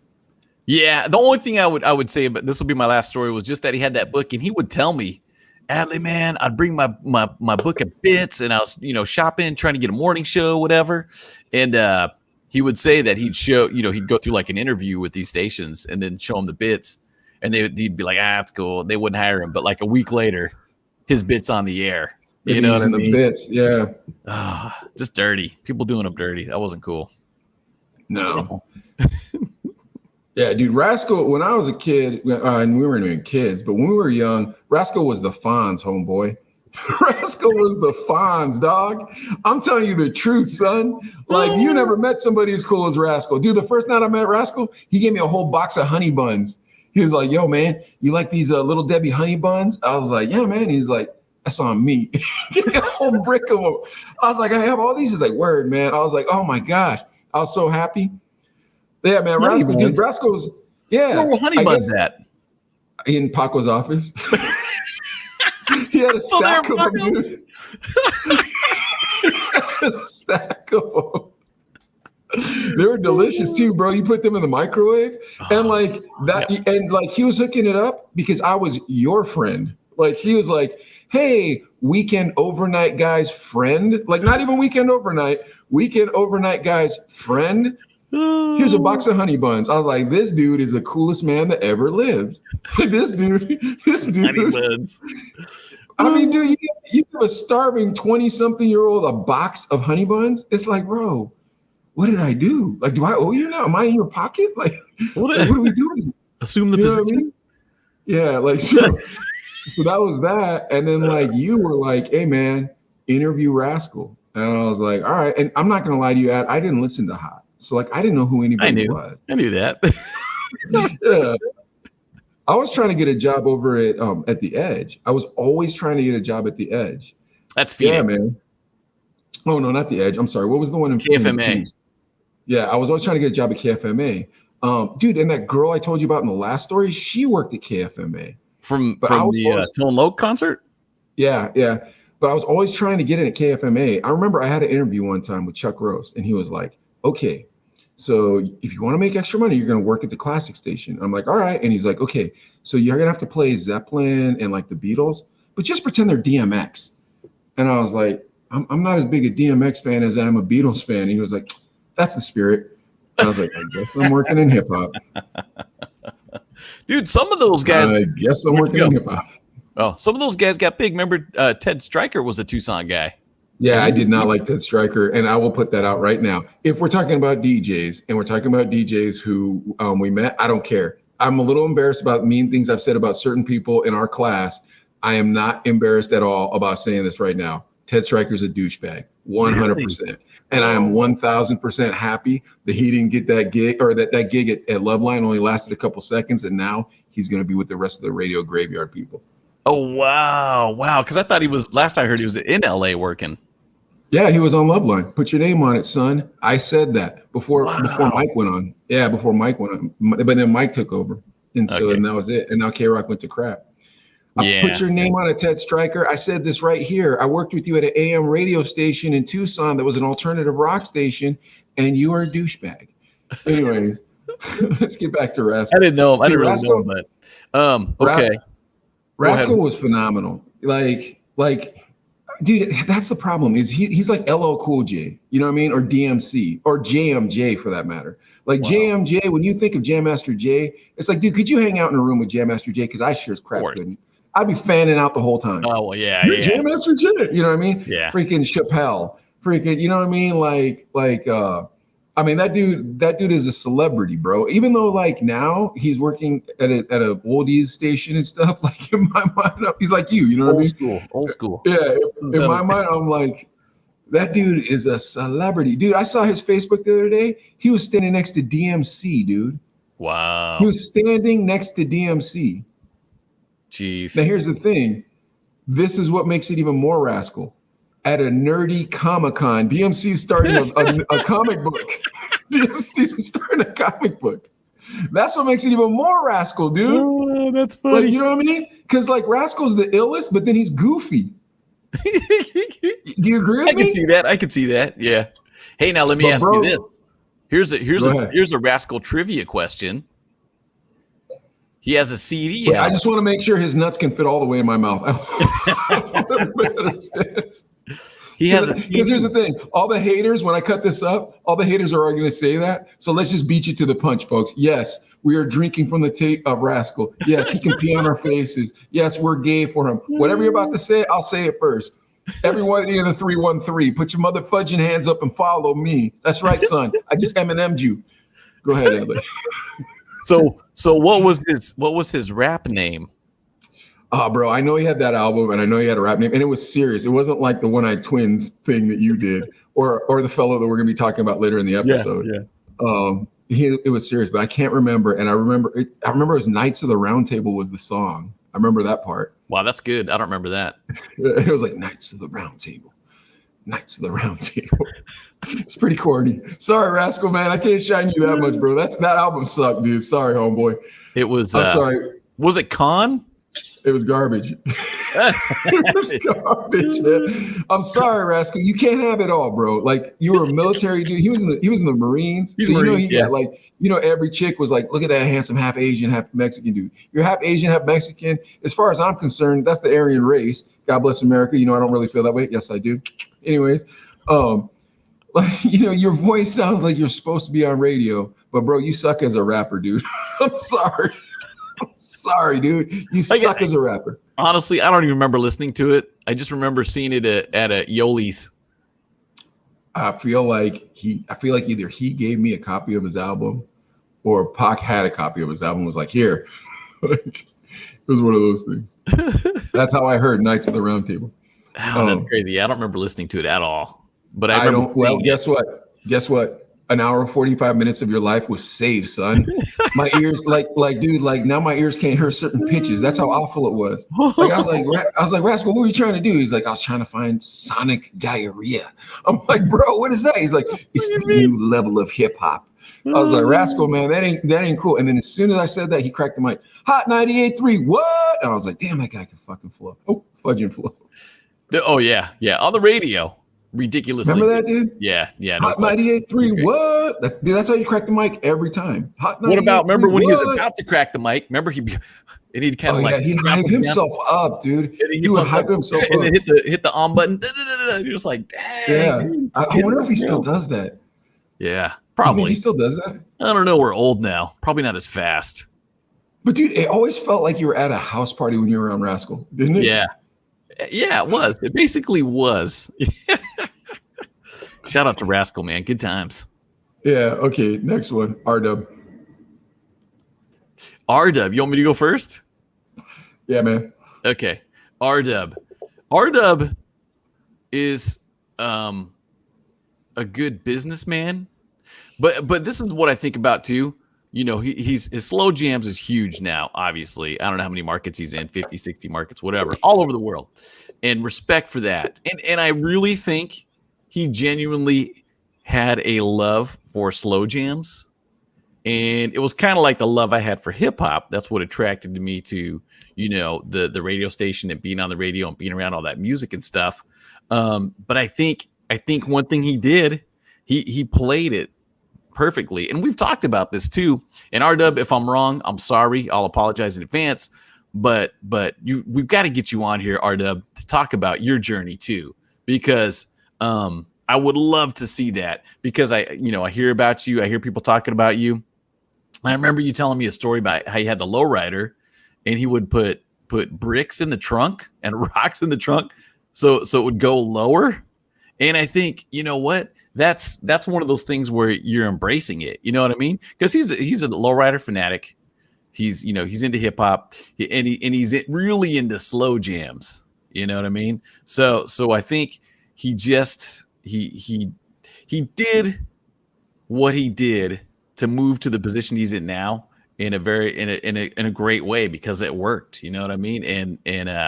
Yeah, the only thing I would say, but this will be my last story, was just that he had that book, and he would tell me, Adley, man, I'd bring my book of bits, and I was shopping, trying to get a morning show, whatever, and he would say that he'd go through like an interview with these stations, and then show them the bits, and he'd be like, that's cool. They wouldn't hire him, but like a week later, his bits on the air. You know what I mean? The bits, yeah. Just dirty. People doing them dirty. That wasn't cool. No. Yeah, dude, Rascal, when I was a kid, and we weren't even kids, but when we were young, Rascal was the Fonz, homeboy. Rascal was the Fonz, dog. I'm telling you the truth, son. Like, you never met somebody as cool as Rascal. Dude, the first night I met Rascal, he gave me a whole box of honey buns. He was like, yo, man, you like these Little Debbie honey buns? I was like, yeah, man. He's like, that's on me. Give me a whole brick of them. I was like, I have all these. He's like, word, man. I was like, oh my gosh. I was so happy. Yeah, man. Rascal, dude, Rascal's, yeah. Where were honey buns at? In Paco's office. He had a stack of them, dude. A stack of them. They were delicious too, bro. You put them in the microwave and like that, and like he was hooking it up because I was your friend. Like he was like, hey, weekend overnight guy's friend. Like not even weekend overnight guy's friend. Here's a box of honey buns. I was like, this dude is the coolest man that ever lived. this dude. Honey buns. I mean, dude, you give a starving 20-something-year-old a box of honey buns. It's like, bro, what did I do? Like, do I owe you now? Am I in your pocket? Like what are we doing? Assume the position. I mean? Yeah, like so that was that. And then like you were like, hey man, interview Rascal. And I was like, all right. And I'm not gonna lie to you, Ad, I didn't listen to Hot. So like I didn't know who anybody was. I knew that. Yeah. I was trying to get a job over at the Edge. I was always trying to get a job at the Edge. That's Phoenix. Yeah, man. Oh no, not the Edge. I'm sorry. What was the one in KFMA? Yeah, I was always trying to get a job at KFMA. Dude, and that girl I told you about in the last story, she worked at KFMA. From the Tone Loc concert? Yeah. But I was always trying to get in at KFMA. I remember I had an interview one time with Chuck Roast, and he was like, okay, so if you want to make extra money, you're going to work at the classic station. I'm like, all right. And he's like, okay, so you're going to have to play Zeppelin and like the Beatles, but just pretend they're DMX. And I was like, I'm not as big a DMX fan as I am a Beatles fan. And he was like, that's the spirit. And I was like, I guess I'm working in hip hop. Dude, some of those guys. I guess I'm working in hip hop. Oh, some of those guys got big. Remember, Ted Stryker was a Tucson guy. Yeah, I did not like Ted Stryker, and I will put that out right now. If we're talking about DJs, and we're talking about DJs who we met, I don't care. I'm a little embarrassed about mean things I've said about certain people in our class. I am not embarrassed at all about saying this right now. Ted Stryker's a douchebag, 100%. Really? And I am 1,000% happy that he didn't get that gig, or that gig at Loveline only lasted a couple seconds, and now he's going to be with the rest of the radio graveyard people. Oh, wow. Because I thought last I heard he was in LA working. Yeah, he was on Loveline. Put your name on it, son. I said that before Mike went on. Yeah, before Mike went on. But then Mike took over. And so and that was it. And now K-Rock went to crap. I put your name on it, Ted Stryker. I said this right here. I worked with you at an AM radio station in Tucson that was an alternative rock station, and you are a douchebag. Anyways, let's get back to Rascal. I didn't know him. I didn't really know him, but okay. Rascal was phenomenal. Like, dude, that's the problem. Is he's like LL Cool J, you know what I mean, or DMC, or JMJ for that matter. Like JMJ, when you think of Jam Master Jay, it's like, dude, could you hang out in a room with Jam Master Jay? Because I sure as crap couldn't. I'd be fanning out the whole time. Oh well, yeah. Jam Master Jay, you know what I mean? Yeah. Freaking Chappelle, freaking, you know what I mean? I mean, that dude is a celebrity, bro. Even though like now he's working at a oldies station and stuff, like in my mind, he's like you know what I mean? Old school. Yeah, in my mind, I'm like, that dude is a celebrity. Dude, I saw his Facebook the other day. He was standing next to DMC, dude. Wow. He was standing next to DMC. Jeez. Now here's the thing. This is what makes it even more Rascal. At a nerdy Comic-Con, DMC's starting a comic book. DMC's starting a comic book. That's what makes it even more Rascal, dude. Oh, that's funny. Like, you know what I mean? Because like Rascal's the illest, but then he's goofy. Do you agree with me? I can see that. Yeah. Hey, now let me ask you this. Here's a Rascal trivia question. He has a CD. Wait, I just want to make sure his nuts can fit all the way in my mouth. Everybody understands. Because here's the thing. All the haters, when I cut this up, all the haters are going to say that. So let's just beat you to the punch, folks. Yes, we are drinking from the tape of Rascal. Yes, he can pee on our faces. Yes, we're gay for him. Whatever you're about to say, I'll say it first. Everyone in the 313, put your mother fudging hands up and follow me. That's right, son. I just Eminem'd you. Go ahead, Adley. So what was his rap name? Oh, bro, I know he had that album, and I know he had a rap name, and it was serious. It wasn't like the One-Eyed Twins thing that you did, or the fellow that we're going to be talking about later in the episode. Yeah. It was serious, but I can't remember. And I remember it was Knights of the Round Table was the song. I remember that part. Wow, that's good. I don't remember that. It was like Knights of the Round Table. Knights of the Round Table. It's pretty corny. Sorry, Rascal, man. I can't shine you that much, bro. That album sucked, dude. Sorry, homeboy. It was. I'm sorry. Was it Con? It was garbage. It's garbage, man. I'm sorry, Rascal. You can't have it all, bro. Like you were a military dude. He was in the Marines. He's So you know Marine, he got like, every chick was like, look at that handsome half Asian, half Mexican dude. You're half Asian, half Mexican. As far as I'm concerned, that's the Aryan race. God bless America. I don't really feel that way. Yes, I do. Anyways, like your voice sounds like you're supposed to be on radio, but bro, you suck as a rapper, dude. I'm sorry. I'm sorry, dude. You suck as a rapper. Honestly, I don't even remember listening to it. I just remember seeing it at a Yoli's. I feel like either he gave me a copy of his album or Pac had a copy of his album, was like, here. Like, it was one of those things. That's how I heard Knights of the Round Table. Oh, that's crazy. Yeah, I don't remember listening to it at all. But I remember don't. Well, guess what? An hour and 45 minutes of your life was saved, son. My ears, dude, now my ears can't hear certain pitches. That's how awful it was. Like I was like, Rascal, what were you trying to do? He's like, I was trying to find sonic diarrhea. I'm like, bro, what is that? He's like, it's the new level of hip hop. I was like, Rascal, man, that ain't cool. And then as soon as I said that, he cracked the mic. Hot 98.3, what? And I was like, damn, that guy can fucking flow. Oh, fudging flow. Oh yeah, on the radio. Ridiculously. Remember that, dude? Yeah. No Hot 98.3, okay. What? Dude, that's how you crack the mic every time. Hot 98.3, what about, remember when he was about to crack the mic? Remember he'd kind of he'd hype himself up, dude. He would hype himself up. And then hit the on button. You're just like, dang. Yeah. I wonder if he still does that. Yeah, probably. He still does that? I don't know. We're old now. Probably not as fast. But dude, it always felt like you were at a house party when you were on Rascal, didn't it? Yeah, it was. It basically was. Shout out to Rascal, man. Good times. Yeah. Okay. Next one. R-Dub. R-Dub. You want me to go first? Yeah, man. Okay. R-Dub. R-Dub is a good businessman, but this is what I think about too. His slow jams is huge now, obviously. I don't know how many markets he's in, 50, 60 markets, whatever, all over the world. And respect for that. And I really think he genuinely had a love for slow jams. And it was kind of like the love I had for hip hop. That's what attracted me to, the radio station and being on the radio and being around all that music and stuff. But I think one thing he did, he played it perfectly. And we've talked about this too. And R-Dub, if I'm wrong, I'm sorry. I'll apologize in advance. But we've got to get you on here, R-Dub, to talk about your journey too, because I would love to see that, because I hear about you. I hear people talking about you. I remember you telling me a story about how you had the lowrider and he would put bricks in the trunk and rocks in the trunk so it would go lower. And I think, you know what? That's one of those things where you're embracing it. You know what I mean? Because he's a lowrider fanatic. He's into hip hop and he's really into slow jams. You know what I mean? So I think he did what he did to move to the position he's in now in a great way, because it worked. You know what I mean? And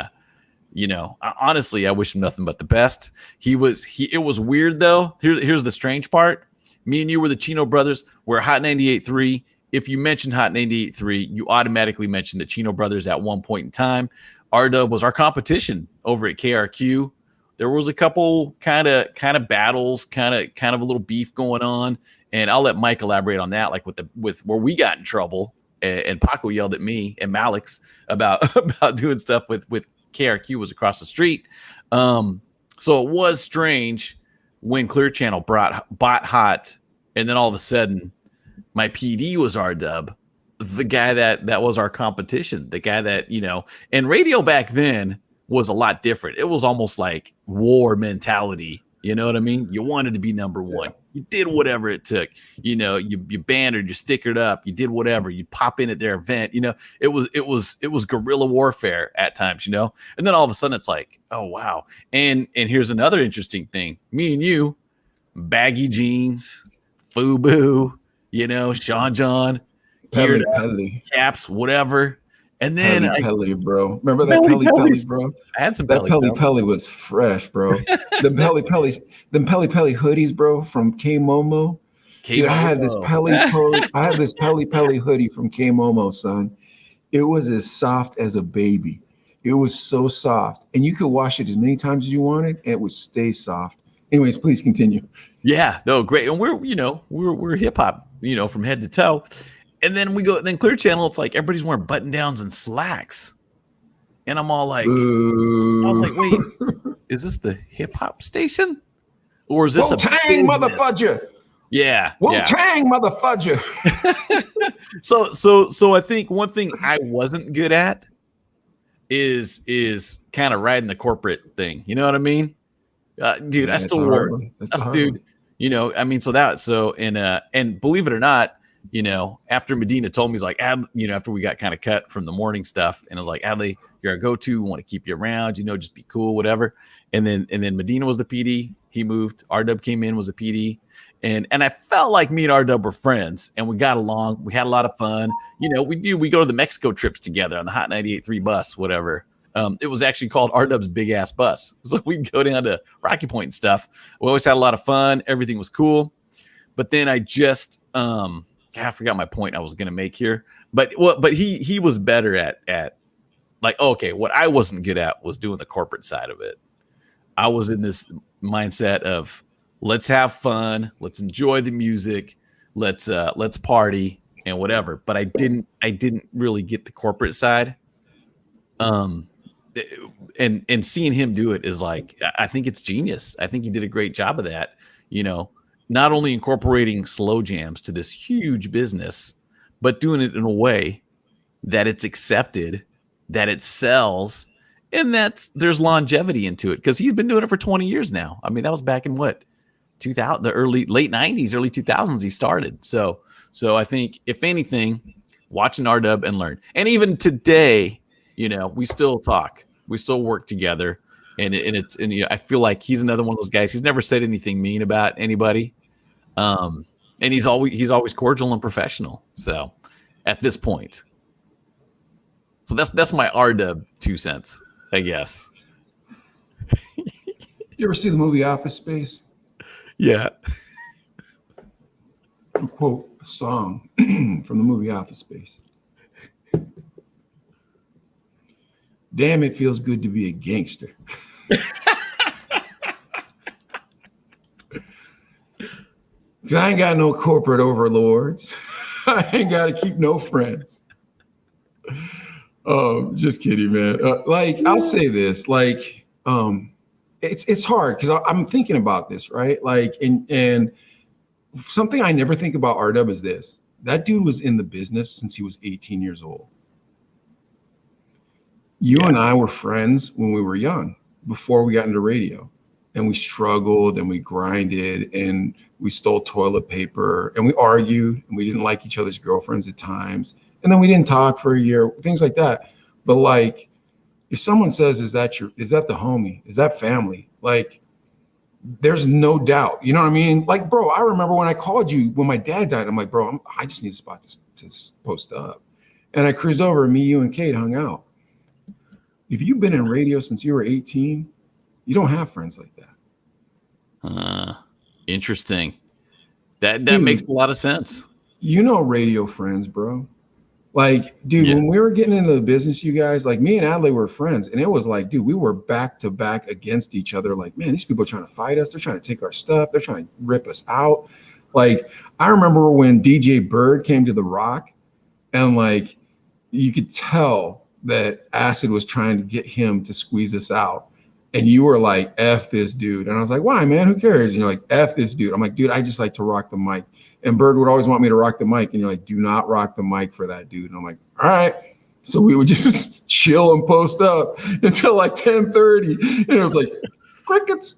honestly, I wish him nothing but the best. It was weird though. Here's the strange part. Me and you were the Chino brothers. We're Hot 98.3. If you mentioned Hot 98.3, you automatically mentioned the Chino brothers at one point in time. R-Dub was our competition over at KRQ. There was a couple kind of battles, kind of a little beef going on, and I'll let Mike elaborate on that, like with where we got in trouble, and Paco yelled at me and Malix about doing stuff with KRQ was across the street. So it was strange when Clear Channel bought Hot, and then all of a sudden my PD was R-Dub, the guy that was our competition, the guy that, and radio back then was a lot different. It was almost like war mentality. You know what I mean? You wanted to be number one. Yeah. You did whatever it took. You bannered, you stickered up, you did whatever. You pop in at their event. It was guerrilla warfare at times. And then all of a sudden it's like, oh wow. And here's another interesting thing. Me and you, baggy jeans, FUBU, Sean John, Pelly, caps, whatever. And then Pelly, bro. Remember that Pelly, bro? I had some That Pelly was fresh, bro. Them Pelly hoodies, bro, from K Momo. Dude, I had this Pelly hoodie from K Momo, son. It was as soft as a baby. It was so soft, and you could wash it as many times as you wanted, and it would stay soft. Anyways, please continue. Yeah, no, great. And we're hip hop, from head to toe. And then then Clear Channel, it's like everybody's wearing button downs and slacks. And I'm all like, Boo. I was like, wait, is this the hip hop station? Or is this a Wu-Tang motherfudger? Yeah. Wu-Tang motherfudger. So I think one thing I wasn't good at is kind of riding the corporate thing. You know what I mean? Dude, Yeah, I still work. Dude, and believe it or not, after Medina told me, he's like, after we got kind of cut from the morning stuff, and I was like, Adley, you're our go-to, we want to keep you around, just be cool, whatever. And then Medina was the PD. He moved. R-Dub came in, was a PD. And I felt like me and R-Dub were friends, and we got along. We had a lot of fun. We go to the Mexico trips together on the Hot 98.3 bus, whatever. It was actually called R-Dub's Big Ass Bus. So we'd go down to Rocky Point and stuff. We always had a lot of fun. Everything was cool. But then I just, I forgot my point I was going to make here. But he was better at like, okay, what I wasn't good at was doing the corporate side of it. I was in this mindset of let's have fun, let's enjoy the music, let's party and whatever. But I didn't really get the corporate side. And seeing him do it is like, I think it's genius. I think he did a great job of that. Not only incorporating slow jams to this huge business, but doing it in a way that it's accepted, that it sells, and that there's longevity into it, because he's been doing it for 20 years now. I mean, that was back in what, 2000, the late 90s, early 2000s he started. So I think, if anything, watching R-Dub and learn. And even today, we still talk, we still work together, and I feel like he's another one of those guys. He's never said anything mean about anybody, and he's always cordial and professional. So at this point, so that's my R-Dub 2 cents, I guess. You ever see the movie Office Space? Yeah. I'll quote a song from the movie Office Space. Damn, it feels good to be a gangster. Because I ain't got no corporate overlords. I ain't got to keep no friends. Just kidding, man. I'll say this, it's hard because I'm thinking about this, right? And something I never think about R-Dub is this. That dude was in the business since he was 18 years old. You and I were friends when we were young, before we got into radio, and we struggled and we grinded and we stole toilet paper and we argued and we didn't like each other's girlfriends at times. And then we didn't talk for a year, things like that. But if someone says, is that the homie? Is that family? There's no doubt. You know what I mean? Bro, I remember when I called you when my dad died. I'm like, bro, I just need a spot to post up. And I cruised over, and me, you, and Kate hung out. If you've been in radio since you were 18, you don't have friends like that. Interesting. That makes a lot of sense. Radio friends, bro. When we were getting into the business, you guys, me and Adley were friends, and it was we were back to back against each other. Man, these people are trying to fight us. They're trying to take our stuff. They're trying to rip us out. I remember when DJ Bird came to The Rock, and you could tell that Acid was trying to get him to squeeze us out. And you were like, F this dude. And I was like, why, man? Who cares? And you're like, F this dude. I'm like, dude, I just like to rock the mic. And Bird would always want me to rock the mic. And you're like, do not rock the mic for that dude. And I'm like, all right. So we would just chill and post up until 10:30. And it was like, crickets.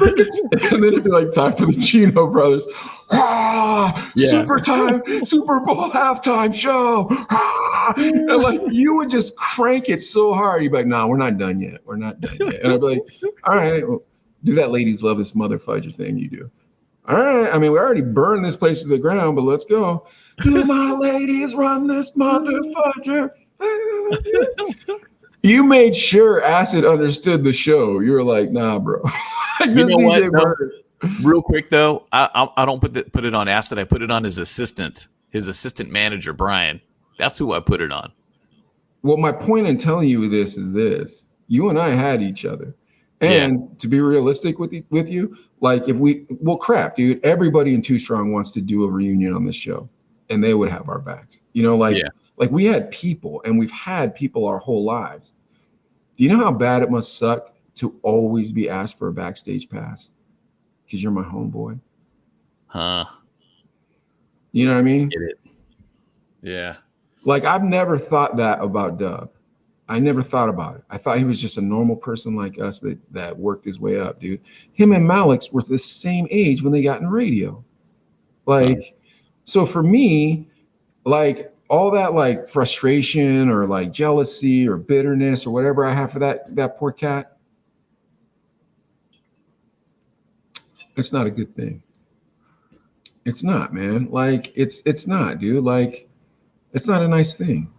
And then it'd be time for the Chino brothers. Super Bowl halftime show. And you would just crank it so hard. You'd be like, nah, we're not done yet. And I'd be like, all right, well, do that ladies love this mother fudger thing you do. All right. I mean, we already burned this place to the ground, but let's go. Do my ladies run this mother fudger? You made sure Acid understood the show. You were like, nah, bro. You know what? No, real quick though, I don't put it on Acid. I put it on his assistant manager, Brian. That's who I put it on. Well, my point in telling you this is this: you and I had each other, and to be realistic with you, like crap, dude, everybody in Too Strong wants to do a reunion on this show, and they would have our backs. Like we had people, and we've had people our whole lives. Do you know how bad it must suck to always be asked for a backstage pass because you're my homeboy? Huh? You know what I mean? Get it? Yeah. Like I've never thought that about Dub. I never thought about it. I thought he was just a normal person like us that worked his way up, dude. Him and Malik were the same age when they got in radio. Like, so for me, like all that like frustration or like jealousy or bitterness or whatever I have for that poor cat, it's not a good thing. It's not, man. Like it's not, dude. Like it's not a nice thing.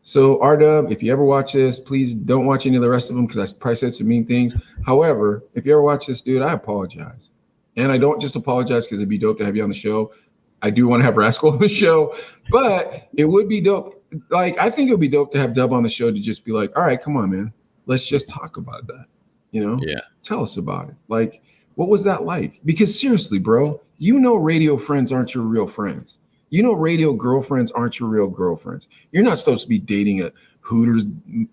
So R-Dub, if you ever watch this, please don't watch any of the rest of them because I probably said some mean things. However, if you ever watch this, dude, I apologize. And I don't just apologize because it'd be dope to have you on the show. I do want to have Rascal on the show, but it would be dope. Like, I think it would be dope to have Dub on the show to just be like, all right, come on, man. Let's just talk about that. Yeah. Tell us about it. Like, what was that like? Because seriously, bro, radio friends aren't your real friends. Radio girlfriends aren't your real girlfriends. You're not supposed to be dating a Hooters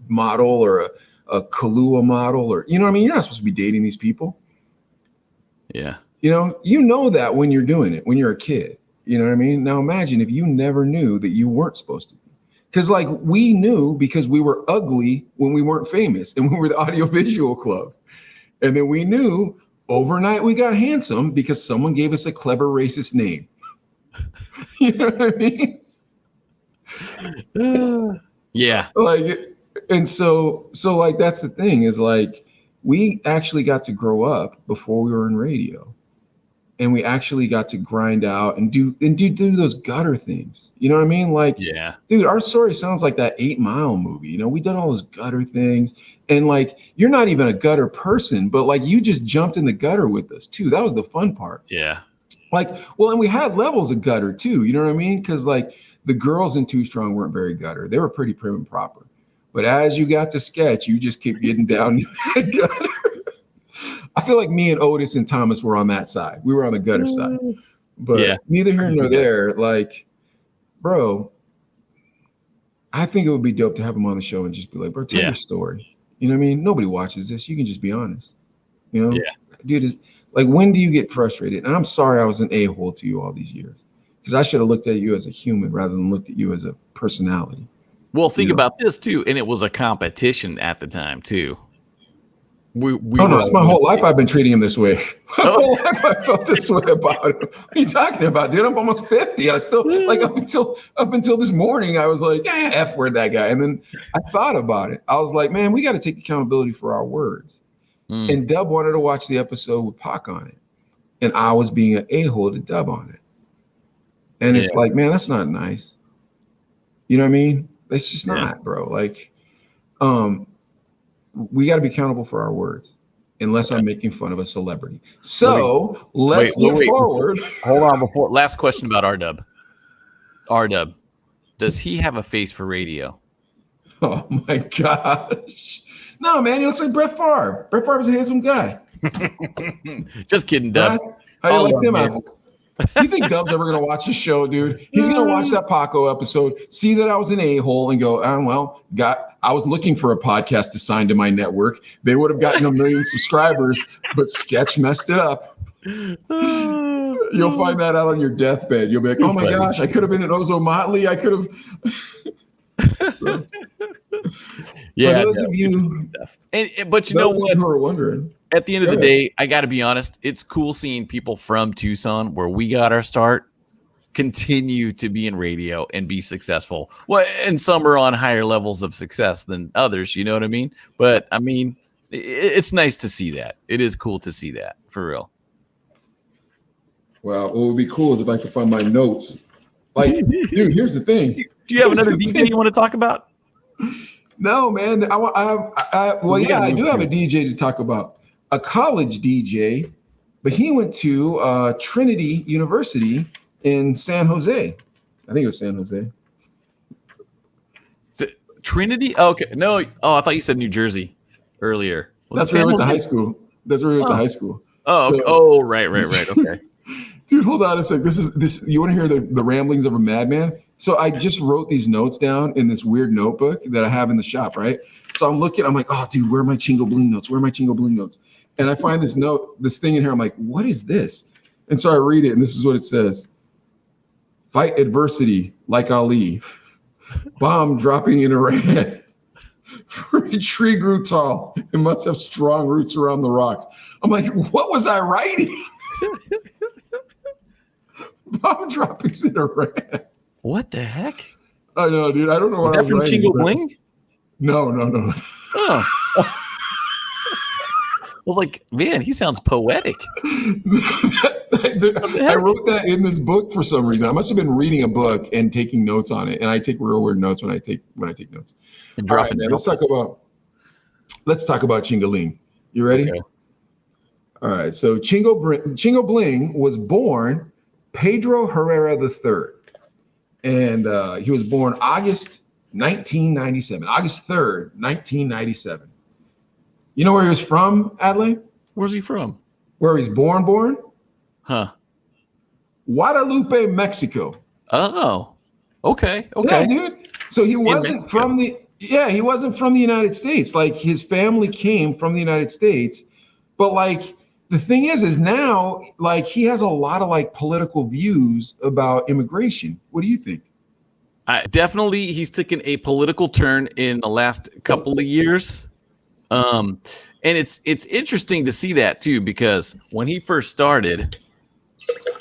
model or a Kahlua model or, you know what I mean? You're not supposed to be dating these people. Yeah. You know that when you're doing it, when you're a kid. You know what I mean? Now imagine if you never knew that you weren't supposed to be. Because like we knew because we were ugly when we weren't famous and we were the audiovisual club. And then we knew overnight we got handsome because someone gave us a clever racist name. You know what I mean? Yeah. Like, and so like that's the thing is like we actually got to grow up before we were in radio. And we actually got to grind out and do those gutter things. You know what I mean? Like, yeah, dude, our story sounds like that 8 Mile movie. We did all those gutter things. And like, you're not even a gutter person, but like you just jumped in the gutter with us too. That was the fun part. Yeah. Like, well, and we had levels of gutter too. You know what I mean? Because like the girls in Too Strong weren't very gutter. They were pretty prim and proper. But as you got to sketch, you just kept getting down that gutter. I feel like me and Otis and Thomas were on that side. We were on the gutter side. But neither here nor there. Like, bro, I think it would be dope to have him on the show and just be like, bro, tell your story. You know what I mean? Nobody watches this. You can just be honest. Dude, like, when do you get frustrated? And I'm sorry I was an a-hole to you all these years because I should have looked at you as a human rather than looked at you as a personality. Well, think about this too. And it was a competition at the time too. It's my whole life I've been treating him this way. My whole life I felt this way about him. What are you talking about, dude? I'm almost 50. I still like up until this morning, I was like, F word that guy. And then I thought about it. I was like, man, we got to take accountability for our words. And Dub wanted to watch the episode with Pac on it. And I was being an a-hole to Dub on it. And it's like, man, that's not nice. You know what I mean? It's just not, bro. Like, we got to be accountable for our words unless I'm making fun of a celebrity. So let's get forward. Hold on. Last question about R-Dub. R-Dub, does he have a face for radio? Oh my gosh. No, man, he looks like Brett Favre. Brett Favre's a handsome guy. Just kidding, Dub. How you like them apples? You think Dub's ever going to watch the show, dude? He's going to watch that Paco episode, see that I was an a-hole, and go, I was looking for a podcast to sign to my network. They would have gotten 1 million subscribers, but Sketch messed it up. You'll find that out on your deathbed. You'll be like, oh my gosh, I could have been an Ozo Motley. I could have. So, yeah. For those of you, but you know what? Who are wondering. At the end of the day, I got to be honest. It's cool seeing people from Tucson, where we got our start, continue to be in radio and be successful. Well, and some are on higher levels of success than others. You know what I mean? But I mean, it's nice to see that. It is cool to see that, for real. Well, what would be cool is if I could find my notes. Like, dude, here's the thing. Do you have another DJ you want to talk about? No, man. I do have a DJ to talk about. A college DJ, but he went to Trinity University in San Jose. I think it was San Jose. Trinity? Oh, okay. No. Oh, I thought you said New Jersey earlier. Was That's it where I San went to Jose? high school. That's where we went to Oh. high school. Oh, So, oh, right. Okay. dude, hold on a sec. This. You want to hear the ramblings of a madman? So I just wrote these notes down in this weird notebook that I have in the shop, right? So I'm looking. I'm like, oh, dude, where are my Chingo Bling notes? Where are my Chingo Bling notes? And I find this thing in here. I'm like, what is this? And so I read it, and this is what it says: Fight adversity like Ali. Bomb dropping in Iran. For a tree grew tall. It must have strong roots around the rocks. I'm like, what was I writing? Bomb droppings in Iran. What the heck? I know, dude. I don't know Is what I that was from writing. Chingo but- Bling? No. Oh. I was like, man, he sounds poetic. I wrote that in this book for some reason. I must have been reading a book and taking notes on it. And I take real weird notes when I take notes. And All right, dropping man. Let's talk about Chingaling. You ready? Okay. All right. So Chingo Bling was born Pedro Herrera III. And he was born August 1997. August 3rd, 1997. You know where he was from, Adley? Where's he from? Where he's born? Huh. Guadalupe, Mexico. Oh. Okay. Yeah, dude. So he wasn't Mexico. from the United States. Like his family came from the United States, but like the thing is now like he has a lot of like political views about immigration. What do you think? Definitely, he's taken a political turn in the last couple of years. And it's interesting to see that too, because when he first started,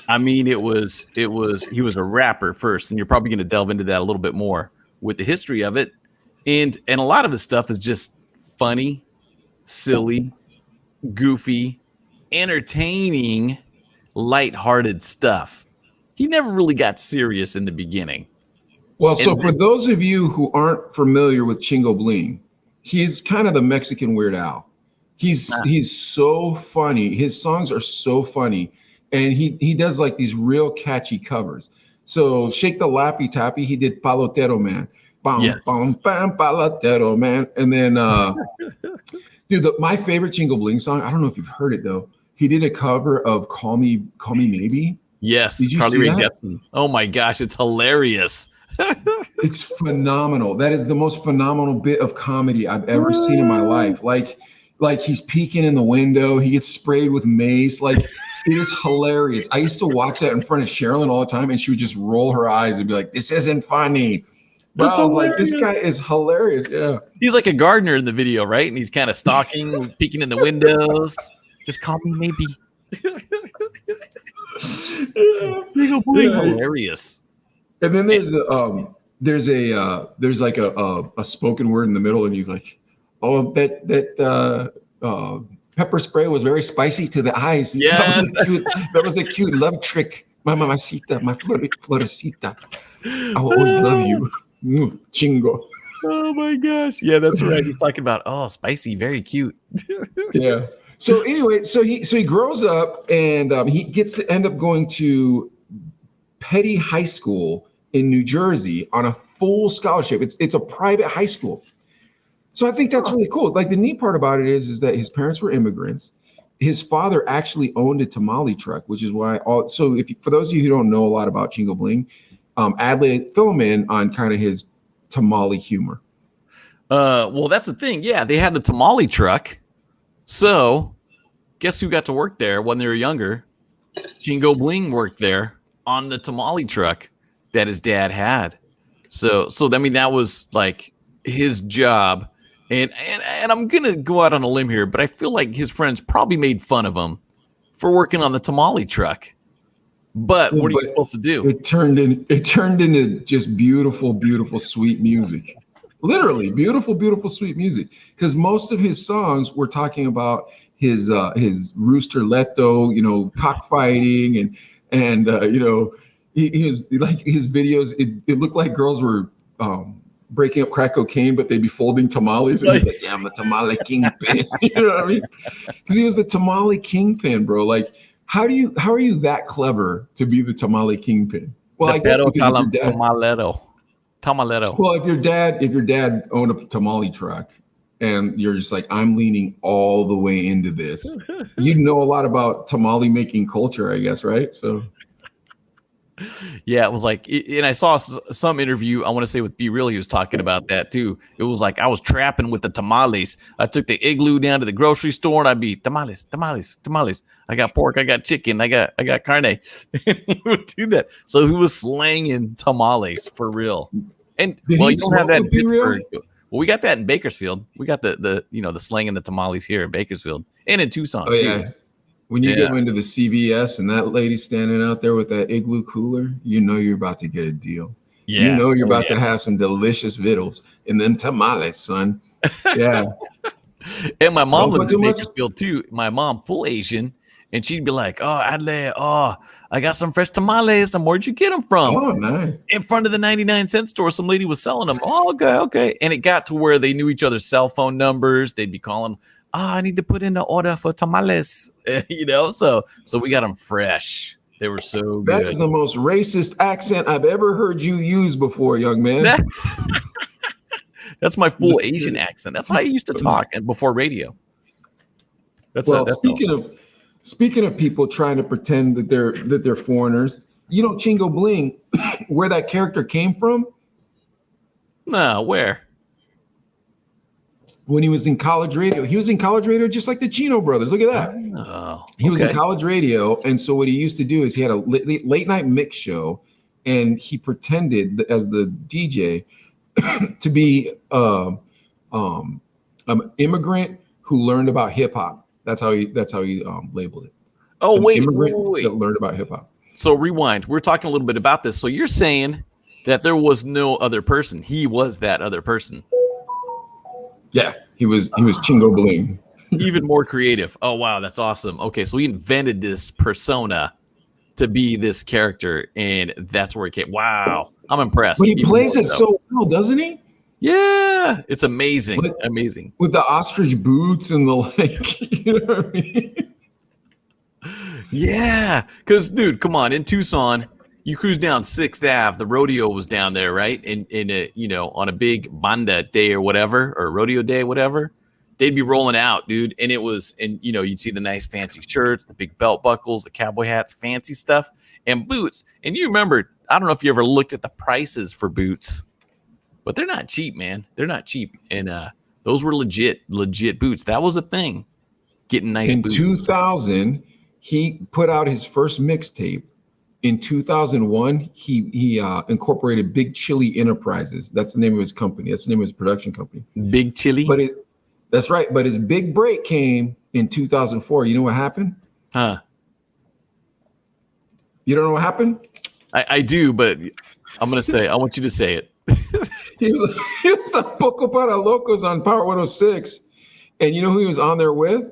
I mean, he was a rapper first, and you're probably going to delve into that a little bit more with the history of it. And a lot of his stuff is just funny, silly, goofy, entertaining, lighthearted stuff. He never really got serious in the beginning. Well, so for those of you who aren't familiar with Chingo Bling, he's kind of the Mexican Weird Al. He's so funny. His songs are so funny, and he does like these real catchy covers. So Shake the Lappy Tappy, he did Palotero Man. Bam, Yes. bam, bam, Palotero Man. And then dude, my favorite Chingo Bling song, I don't know if you've heard it though. He did a cover of Call Me Maybe. Yes, Did you Carly see Rae that? Jepsen. Oh my gosh, it's hilarious. It's phenomenal. That is the most phenomenal bit of comedy I've ever seen in my life. Like he's peeking in the window, he gets sprayed with mace. Like it is hilarious. I used to watch that in front of Sherilyn all the time, and she would just roll her eyes and be like, "This isn't funny." But It's I was like, "This hilarious. guy is hilarious." Yeah. He's like a gardener in the video, right? And he's kind of stalking, peeking in the windows. Just call me maybe. Hilarious. And then there's like a spoken word in the middle, and he's like, "Oh, that pepper spray was very spicy to the eyes. Yes. That was a cute love trick, my mamacita, my florecita. I will always love you, Chingo." Oh my gosh. Yeah, that's right. He's talking about, spicy, very cute. Yeah. So anyway, so he grows up, and he gets to end up going to Petty High School in New Jersey on a full scholarship. It's a private high school. So I think that's really cool. Like the neat part about it is that his parents were immigrants. His father actually owned a tamale truck, which is why for those of you who don't know a lot about Chingo Bling, Adley, fill him in on kind of his tamale humor. Well, that's the thing. Yeah, they had the tamale truck. So guess who got to work there when they were younger? Chingo Bling worked there on the tamale truck that his dad had. So I mean, that was like his job. And I'm gonna go out on a limb here, but I feel like his friends probably made fun of him for working on the tamale truck. But what are you supposed to do? It turned into just beautiful, beautiful, sweet music. Literally beautiful, beautiful, sweet music. Because most of his songs were talking about his rooster leto, cockfighting and he was like his videos. It looked like girls were breaking up crack cocaine, but they'd be folding tamales. And he's like, "Yeah, I'm the tamale kingpin." You know what I mean? Because he was the tamale kingpin, bro. Like, how are you that clever to be the tamale kingpin? Well, I guess because of your dad. Tamalero. Tamalero. Well, if your dad owned a tamale truck and you're just like, I'm leaning all the way into this, you know a lot about tamale making culture, I guess, right? So Yeah, it was like, and I saw some interview, I want to say with Be Real, he was talking about that too. It was like, I was trapping with the tamales. I took the igloo down to the grocery store and I'd be tamales, tamales, tamales. I got pork, I got chicken, I got carne. He would do that. So he was slanging tamales for real. And Did well, he you don't have that in smoke with Be Real? Pittsburgh. Well, we got that in Bakersfield. We got the the slanging the tamales here in Bakersfield and in Tucson Oh too. yeah. When you Yeah. go into the CVS and that lady standing out there with that igloo cooler, you know you're about to get a deal. You Yeah. know you're Oh, about to have some delicious vittles and them tamales, son. Yeah. And my mom Don't put lived in too much- Bakersfield too. My mom, full Asian, and she'd be like, "Oh, Adle, I got some fresh tamales. And where'd you get them from?" Oh, nice. In front of the 99-cent store, some lady was selling them. Oh, okay. And it got to where they knew each other's cell phone numbers. They'd be calling, I need to put in an order for tamales. So we got them fresh. They were so That good. is the most racist accent I've ever heard you use before, young man. That's my full Asian accent. That's how I used to talk and before radio. Speaking of people trying to pretend that they're foreigners, you know Chingo Bling, where that character came from? No, where? When he was in college radio. He was in college radio just like the Chino brothers. Look at that. Oh, He was in okay. college radio, and so what he used to do is he had a late night mix show, and he pretended as the DJ to be an immigrant who learned about hip hop. That's how he labeled it. Oh, An wait. immigrant that learned about hip hop. So rewind. We're talking a little bit about this. So you're saying that there was no other person. He was that other person. Yeah, he was Chingo Bling. Even more creative. Oh, wow. That's awesome. Okay. So he invented this persona to be this character, and that's where it came. Wow. I'm impressed. But he Even plays more it so well, doesn't he? Yeah. It's amazing. But- Amazing. With the ostrich boots and the you know what I mean? Yeah. Because, dude, come on. In Tucson, you cruise down 6th Ave. The rodeo was down there, right? On a big banda day or whatever, or rodeo day, whatever. They'd be rolling out, dude. And you'd see the nice fancy shirts, the big belt buckles, the cowboy hats, fancy stuff, and boots. And you remember, I don't know if you ever looked at the prices for boots, but they're not cheap, man. They're not cheap. And those were legit boots. That was a thing. Getting nice In boots. 2000, he put out his first mixtape. In 2001, he incorporated Big Chili Enterprises. That's the name of his company. That's the name of his production company. Big Chili? That's right. But his big break came in 2004. You know what happened? Huh. You don't know what happened? I do, but I want you to say it. He was on Poco Para Locos on Power 106. And you know who he was on there with?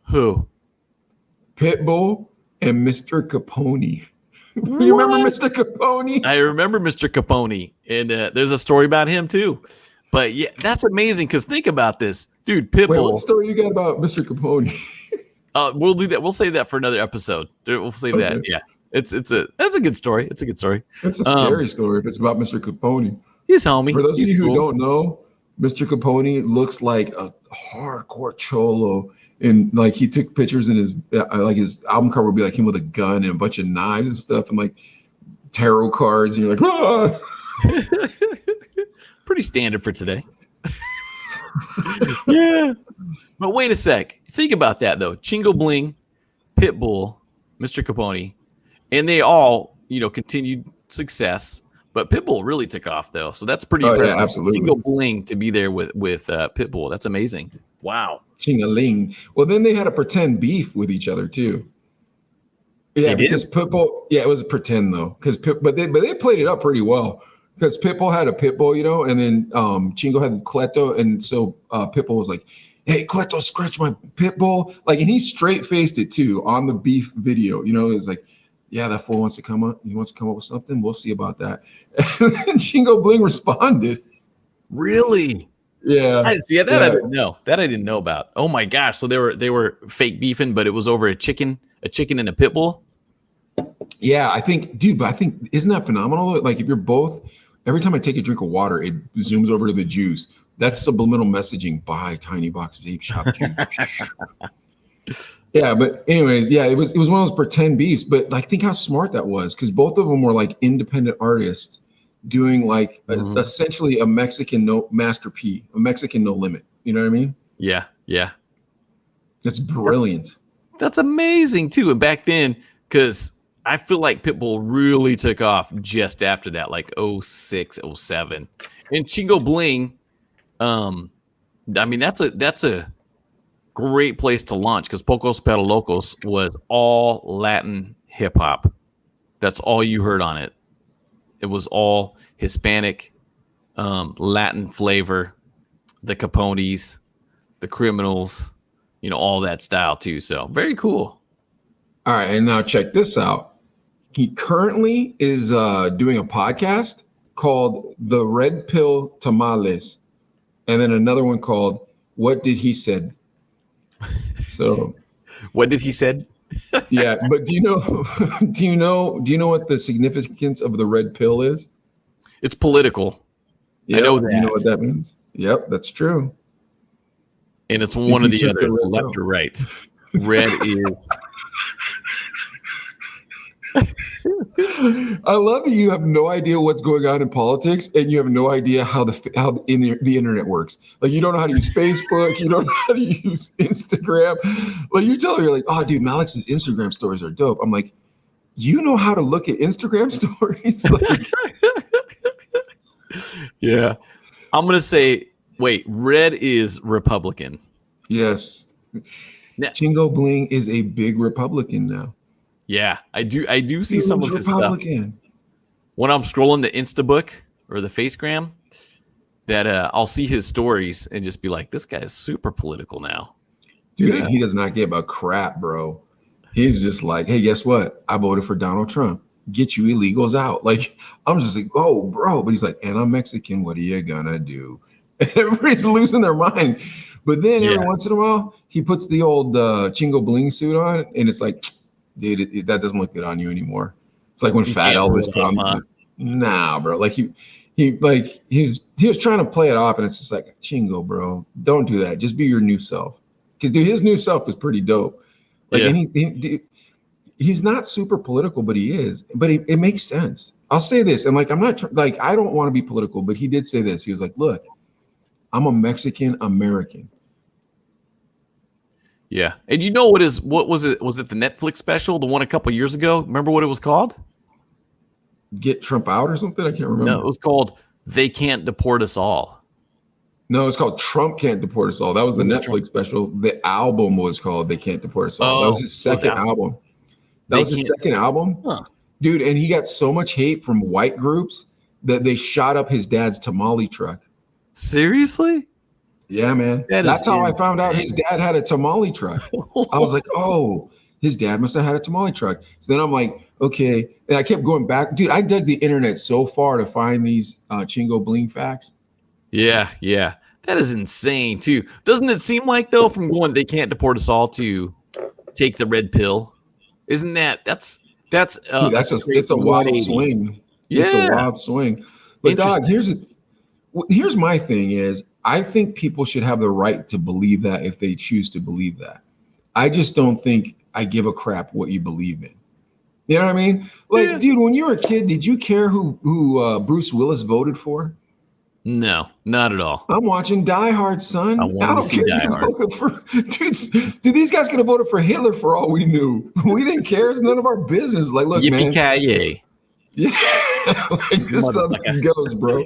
Who? Pitbull and Mr. Capone. You remember Mr. Capone? I remember Mr. Capone, and there's a story about him too. But yeah, that's amazing because think about this, dude. Wait, Pitbull. what story you got about Mr. Capone? We'll do that. We'll save that for another episode. We'll save that. Okay. Yeah, that's a good story. It's a good story. It's a scary story if it's about Mr. Capone. He's homie. For those He's of you cool. who don't know, Mr. Capone looks like a hardcore cholo. And like he took pictures and his album cover would be like him with a gun and a bunch of knives and stuff and like tarot cards. And you're like, ah! Pretty standard for today. Yeah. But wait a sec. Think about that though. Chingo Bling, Pitbull, Mr. Capone, and they all, continued success. But Pitbull really took off though. So that's pretty impressive. Yeah, absolutely. Chingo Bling to be there with Pitbull. That's amazing. Wow. Ching-a-ling. Well, then they had a pretend beef with each other too. Yeah, They did? because Pitbull. Yeah, it was a pretend though. But they played it up pretty well. Because Pitbull had a Pitbull, and then Chingo had Cleto, and so Pitbull was like, "Hey, Cleto, scratch my Pitbull!" Like, and he straight faced it too on the beef video. It was like, "Yeah, that fool wants to come up. He wants to come up with something. We'll see about that." And Chingo Bling responded. Really? Yeah. I didn't know. That I didn't know about. Oh my gosh! So they were fake beefing, but it was over a chicken and a pit bull. Yeah, I think, dude. But I think isn't that phenomenal? Like if you're both Every time I take a drink of water, it zooms over to the juice. That's subliminal messaging. Buy Tiny Box Vape Shop juice. Yeah, but anyways, yeah, it was one of those pretend beefs. But like, think how smart that was, because both of them were like independent artists doing like essentially a Mexican Master P, a Mexican No Limit. You know what I mean? Yeah, yeah. That's brilliant. That's amazing too. And back then, because I feel like Pitbull really took off just after that, like 06, 07. And Chingo Bling, I mean, that's a great place to launch, because Pocos Pero Locos was all Latin hip hop. That's all you heard on it. It was all Hispanic, Latin flavor, the Capones, the Criminals, all that style too. So very cool. All right, and now check this out. He currently is doing a podcast called The Red Pill Tamales, and then another one called What Did He Said. So, what did he said? Yeah, but do you know what the significance of the red pill is? It's political. Yep, I know that. You know what that means? Yep, that's true. And it's one or the other. It's left or right. Red is. I love that you have no idea what's going on in politics, and you have no idea how the internet works. Like, you don't know how to use Facebook, you don't know how to use Instagram. Like, you tell me, you're like, oh, dude, Malex's Instagram stories are dope. I'm like, you know how to look at Instagram stories? Like, yeah, I'm gonna say, wait, red is Republican. Yes, now, Chingo Bling is a big Republican now. Yeah, I do see some of his stuff when I'm scrolling the Instabook or the Facegram, that I'll see his stories and just be like, this guy is super political now. Dude, yeah. He does not give a crap, bro. He's just like, hey, guess what? I voted for Donald Trump. Get you illegals out. Like, I'm just like, oh, bro. But he's like, and I'm Mexican. What are you gonna do? And everybody's losing their mind. But then every once in a while, he puts the old Chingo Bling suit on, and it's like, dude, that doesn't look good on you anymore. It's like when Fat Elvis put on. Nah, bro. Like he was trying to play it off, and it's just like, Chingo, bro, don't do that. Just be your new self. Because dude, his new self is pretty dope. Like, and he's not super political, but he is. But it makes sense. I'll say this, and like, I'm not like, I don't want to be political, but he did say this. He was like, look, I'm a Mexican American. Yeah. And what was it? Was it the Netflix special, the one a couple years ago? Remember what it was called? Get Trump Out or something? I can't remember. No, it was called They Can't Deport Us All. No, it's called Trump Can't Deport Us All. That was the Netflix special. The album was called They Can't Deport Us All. That was his second album. That was his second album? Huh. Dude, and he got so much hate from white groups that they shot up his dad's tamale truck. Seriously? Yeah, man. That's how I found out his dad had a tamale truck. I was like, oh, his dad must have had a tamale truck. So then I'm like, okay. And I kept going back. Dude, I dug the internet so far to find these Chingo Bling facts. Yeah, yeah. That is insane, too. Doesn't it seem like, though, from going They Can't Deport Us All to take the red pill? Isn't that's it's a wild swing. Yeah. It's a wild swing. But dog, here's my thing is, I think people should have the right to believe that if they choose to believe that. I just don't think I give a crap what you believe in. You know what I mean? Like, dude, when you were a kid, did you care who Bruce Willis voted for? No, not at all. I'm watching Die Hard, son. I don't care. Die Hard. Dude, these guys could have voted for Hitler for all we knew. We didn't care. It's none of our business. Like, look, man. Yippee-ki-yay. Yeah, like this is how this goes, bro.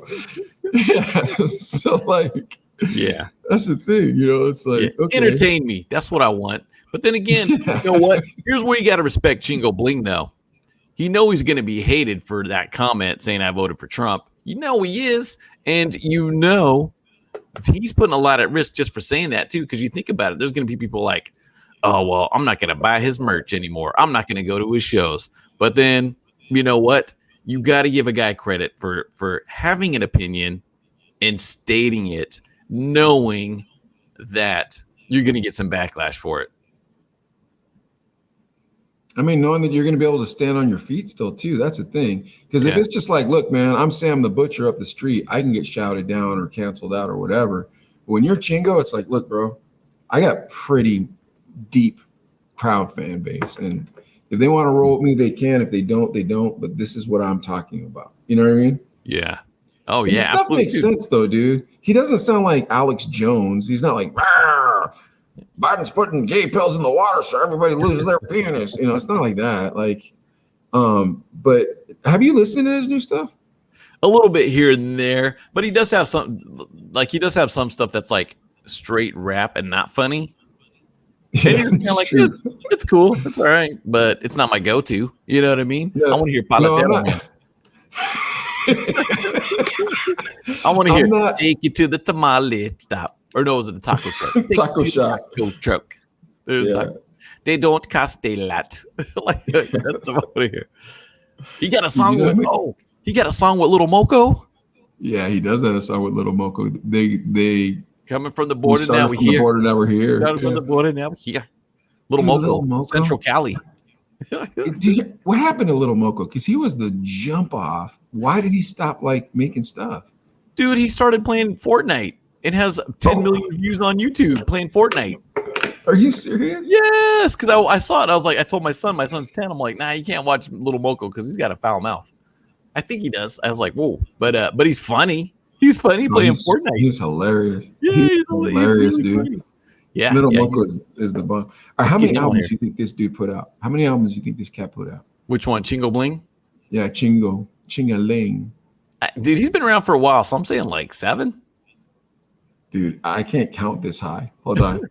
Yeah, so like, yeah, that's the thing, It's like, okay. Entertain me. That's what I want. But then again, you know what? Here's where you got to respect Chingo Bling, though. He's going to be hated for that comment saying I voted for Trump. He is, and he's putting a lot at risk just for saying that too. Because you think about it, there's going to be people like, oh well, I'm not going to buy his merch anymore. I'm not going to go to his shows. But then, you know what? You got to give a guy credit for having an opinion and stating it, knowing that you're going to get some backlash for it. I mean, knowing that you're going to be able to stand on your feet still too, that's the thing. Because if it's just like, look, man, I'm Sam the Butcher up the street, I can get shouted down or canceled out or whatever. But when you're Chingo, it's like, look, bro, I got pretty deep crowd fan base. And if they want to roll with me, they can. If they don't, they don't. But this is what I'm talking about. You know what I mean? Yeah. Oh, And yeah. his stuff makes sense, though, dude. He doesn't sound like Alex Jones. He's not like, "Rawr, Biden's putting gay pills in the water so everybody loses their penis." You know, it's not like that. Like, but have you listened to his new stuff? A little bit here and there, but he does have some stuff that's like straight rap and not funny. Yeah, And it's kind of like, it's cool, it's all right, but it's not my go-to. You know what I mean? Yeah. I want to hear Palatero, man. I want to hear take you to the tamale stop. Or no, was it the taco truck? Taco shop. Taco truck. Yeah. They don't cost a lot. Like, that's what I want to hear. He got a song he got a song with Little Moco. Yeah, he does have a song with Little Moco. They coming from the border now we're here. Border now we're here. Coming from the border now we're here. Little Moco, Central Cali. Dude, what happened to Little Moco? Because he was the jump off. Why did he stop like making stuff? Dude, he started playing Fortnite. It has 10 million views on YouTube playing Fortnite. Are you serious? Yes, because I saw it. I was like, I told my son's 10. I'm like, nah, you can't watch Little Moco because he's got a foul mouth. I think he does. I was like, whoa, but he's funny. He's funny playing Fortnite. He's hilarious. Yeah, he's hilarious, really dude. Funny. Yeah, Little Moco is the bomb. Right, how many albums do you think this dude put out? How many albums do you think this cat put out? Which one? Chingo Bling? Yeah, Chingaling. Dude, he's been around for a while, so I'm saying like 7. Dude, I can't count this high. Hold on.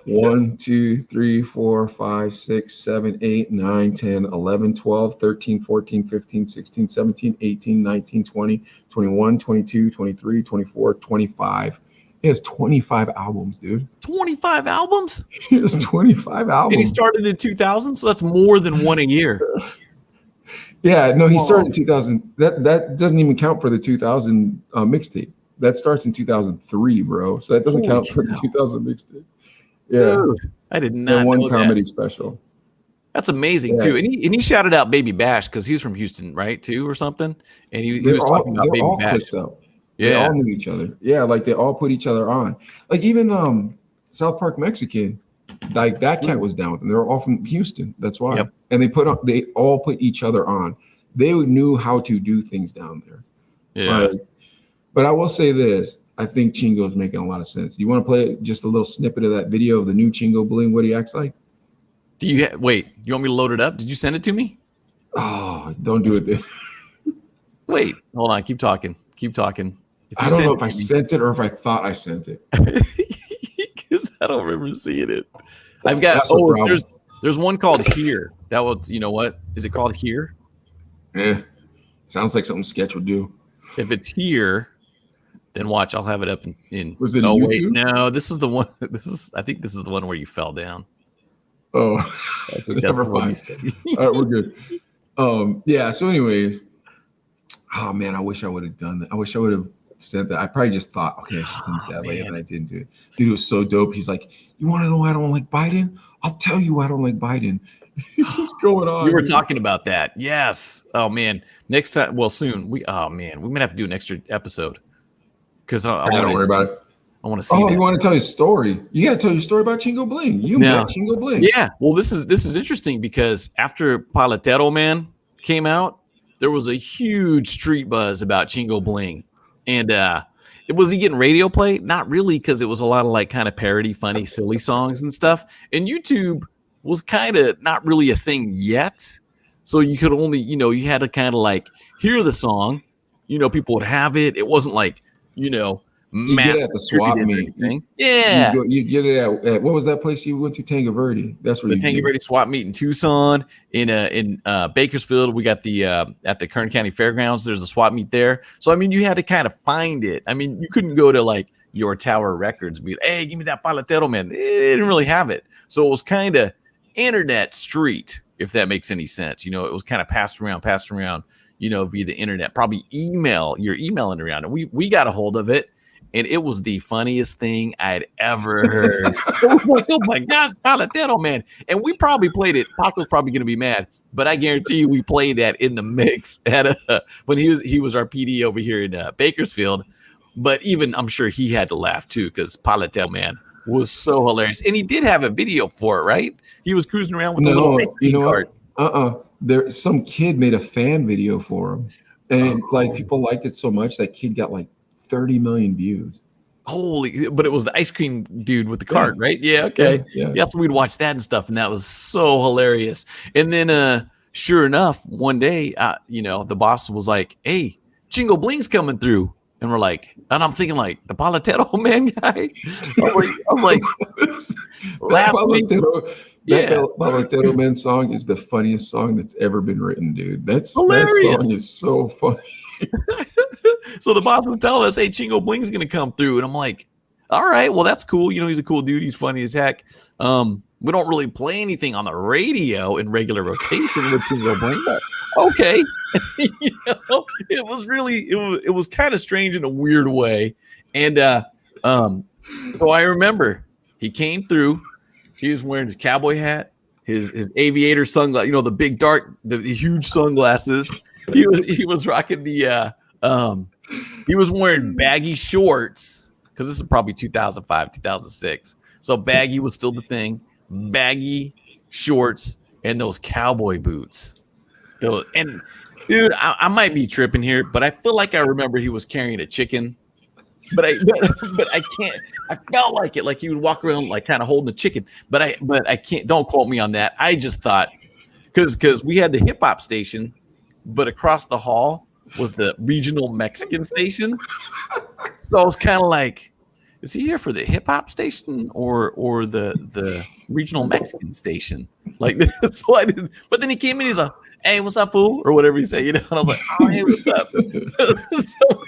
1, 2, 3, 4, 5, 6, 7, 8, 9, 10, 11, 12, 13, 14, 15, 16, 17, 18, 19, 20, 21, 22, 23, 24, 25. He has 25 albums, dude. 25 albums? He has 25 albums. And he started in 2000, so that's more than one a year. Yeah, no, he started in 2000. That doesn't even count for the 2000 mixtape. That starts in 2003, bro. So that doesn't count for the 2000 mixtape. Yeah, dude, I did not and one know comedy that. Special. That's amazing too. And he shouted out Baby Bash because he's from Houston, right? Too or something. And he was talking about Baby Bash. Yeah, they all knew each other. Yeah, like they all put each other on. Like even South Park Mexican, like that cat was down with them. They were all from Houston. That's why. Yep. And they all put each other on. They knew how to do things down there. Yeah. But I will say this. I think Chingo's making a lot of sense. You want to play just a little snippet of that video of the new Chingo Bling, what he acts like? Do you wait, you want me to load it up? Did you send it to me? Oh, don't do it this. Wait, hold on. Keep talking. I don't know if I sent it or if I thought I sent it. Because I don't remember seeing it. I've got, there's one called Here. That was, you know what? Is it called Here? Yeah. Sounds like something Sketch would do. If it's Here, then watch. I'll have it up in. Was it YouTube? Wait, no, this is the one. I think this is the one where you fell down. Oh, never mind. All right, we're good. Yeah. So, anyways, oh man, I wish I would have done that. I wish I would have sent that. I probably just thought, okay, I should send that later, and I didn't do it. Dude, it was so dope. He's like, "You want to know why I don't like Biden? I'll tell you why I don't like Biden." It's just going on. We were talking about that. Yes. Oh man. Next time. Well, soon. We might have to do an extra episode. Because I don't worry about it. I want to see. Oh, you want to tell your story? You got to tell your story about Chingo Bling. You met Chingo Bling. Yeah. Well, this is interesting because after Palatero Man came out, there was a huge street buzz about Chingo Bling, and was he getting radio play? Not really, because it was a lot of like kind of parody, funny, silly songs and stuff. And YouTube was kind of not really a thing yet, so you could only you had to kind of like hear the song. People would have it. It wasn't like. You get it at the swap meet. Yeah. You get it at what was that place you went to? Tango Verde. That's where the Tango Verde swap meet in Tucson. In Bakersfield, we got the at the Kern County Fairgrounds. There's a swap meet there. So I mean, you had to kind of find it. I mean, you couldn't go to like Your Tower Records and be like, "Hey, give me that Palatero Man." They didn't really have it, so it was kind of internet street, if that makes any sense. It was kind of passed around. Via the internet, probably email. You're emailing around, and we got a hold of it, and it was the funniest thing I'd ever heard. It was like, oh my gosh, Paletero, man. And we probably played it. Paco's probably gonna be mad, but I guarantee you we played that in the mix at when he was our PD over here in Bakersfield. But even I'm sure he had to laugh too, because Paletero, man, was so hilarious. And he did have a video for it, right? He was cruising around with a little ice cream cart. There, some kid made a fan video for him, and like people liked it so much that kid got like 30 million views. Holy! But it was the ice cream dude with the cart, right? Yeah, okay. Yeah, so we'd watch that and stuff, and that was so hilarious. And then, sure enough, one day, the boss was like, "Hey, Chingo Bling's coming through," and we're like, and I'm thinking like the Paletero man guy. I'm like last week. That Paletero Man song is the funniest song that's ever been written, dude. That song is so funny. So the boss was telling us, hey, Chingo Bling's going to come through. And I'm like, all right, well, that's cool. He's a cool dude. He's funny as heck. We don't really play anything on the radio in regular rotation with Chingo Bling, but okay. It was really, it was kind of strange in a weird way. And so I remember he came through. He was wearing his cowboy hat, his aviator sunglasses, the big dark, the huge sunglasses. He was rocking the he was wearing baggy shorts because this is probably 2005, 2006. So baggy was still the thing. Baggy shorts and those cowboy boots. And dude, I might be tripping here, but I feel like I remember he was carrying a chicken. But I can't. I felt like it, like he would walk around like kind of holding a chicken. But I can't. Don't quote me on that. I just thought because we had the hip hop station, but across the hall was the regional Mexican station. So I was kind of like, is he here for the hip hop station or the regional Mexican station? Like, so I didn't. But then he came in. He's like, hey, what's up, fool? Or whatever he said, And I was like, oh, hey, what's up? So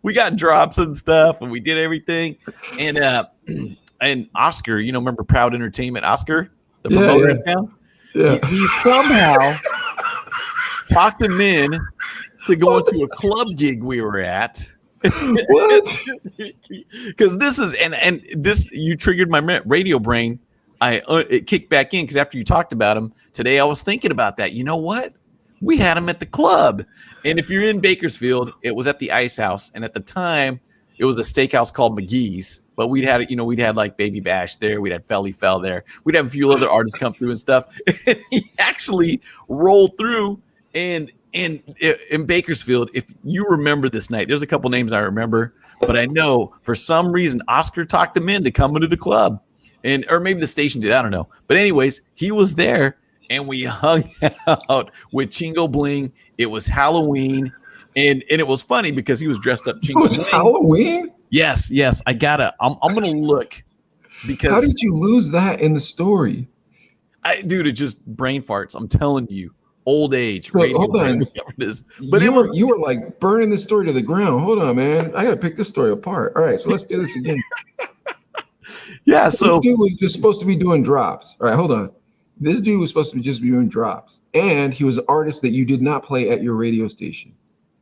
we got drops and stuff, and we did everything. And Oscar, remember Proud Entertainment, Oscar, the promoter in town? Yeah. He somehow talked him in to go into a club gig we were at. What? Because this is and this you triggered my radio brain. It kicked back in because after you talked about him today, I was thinking about that. You know what? We had him at the club, and if you're in Bakersfield, it was at the Ice House, and at the time, it was a steakhouse called McGee's. But we'd had like Baby Bash there, we'd had Felly Fell there, we'd have a few other artists come through and stuff. And he actually rolled through, and in Bakersfield, if you remember this night, there's a couple names I remember, but I know for some reason Oscar talked him in to come into the club. Or maybe the station did, I don't know. But anyways, he was there, and we hung out with Chingo Bling. It was Halloween, and it was funny because he was dressed up Chingo Bling. It was Halloween? Yes. I'm gonna look because how did you lose that in the story? Dude, it just brain farts. I'm telling you, old age. Wait, hold on. It is. But you were like burning this story to the ground. Hold on, man. I gotta pick this story apart. All right, so let's do this again. Yeah, so this dude was just supposed to be doing drops. All right, hold on. This dude was supposed to just be doing drops, and he was an artist that you did not play at your radio station.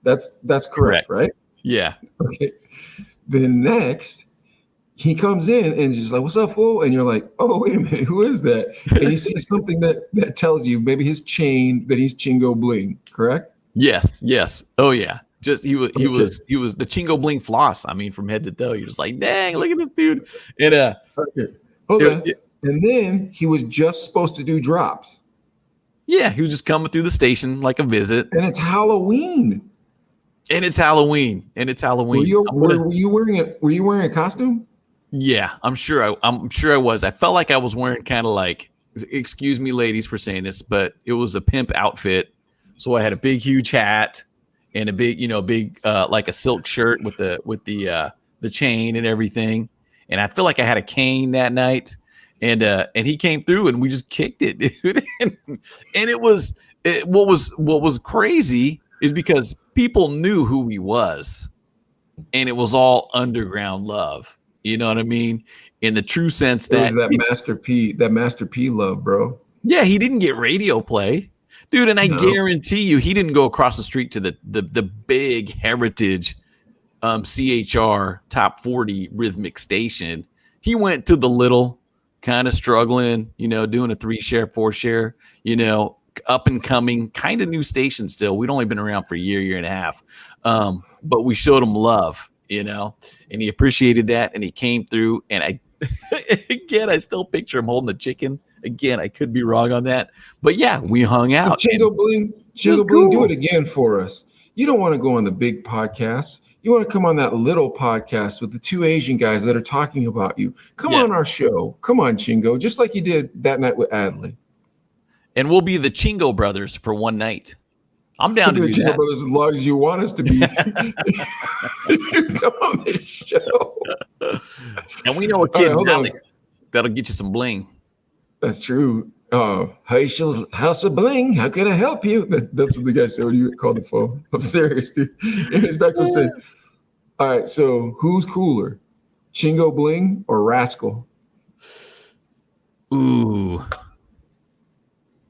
That's correct, right? Yeah. Okay. Then next, he comes in and just like, "What's up, fool?" And you're like, "Oh, wait a minute, who is that?" And you see something that tells you maybe his chain that he's Chingo Bling, correct? Yes. Oh yeah. Just he was the Chingo Bling floss. I mean, from head to toe, you're just like, dang, look at this dude. And okay. Hold on. And then he was just supposed to do drops. Yeah, he was just coming through the station like a visit. And it's Halloween. Were you wearing a costume? Yeah, I'm sure I was. I felt like I was wearing kind of like, excuse me, ladies, for saying this, but it was a pimp outfit. So I had a big, huge hat. And a big, like a silk shirt with the chain and everything. And I feel like I had a cane that night. And he came through and we just kicked it, dude. And what was crazy is because people knew who he was, and it was all underground love. You know what I mean? In the true sense that Master P love, bro. Yeah, he didn't get radio play. Dude, and I guarantee you he didn't go across the street to the big Heritage CHR top 40 rhythmic station. He went to the little, kind of struggling, doing a 3 share, 4 share, up and coming, kind of new station still. We'd only been around for a year, year and a half. But we showed him love, and he appreciated that. And he came through. And again, I still picture him holding a chicken. Again, I could be wrong on that. But yeah, we hung So out. Chingo Bling, do it again for us. You don't want to go on the big podcast. You want to come on that little podcast with the two Asian guys that are talking about you. Come Yes. on our show. Come on, Chingo, just like you did that night with Adley. And we'll be the Chingo brothers for one night. I'm down to do Chingo that. Brothers as long as you want us to be. Come on this show. And we know a kid, Alex, that'll get you some bling. That's true. House of Bling, how can I help you? That's what the guy said when you called the phone. I'm serious, dude. And he's back to him saying, all right, so who's cooler, Chingo Bling or Rascal? Ooh.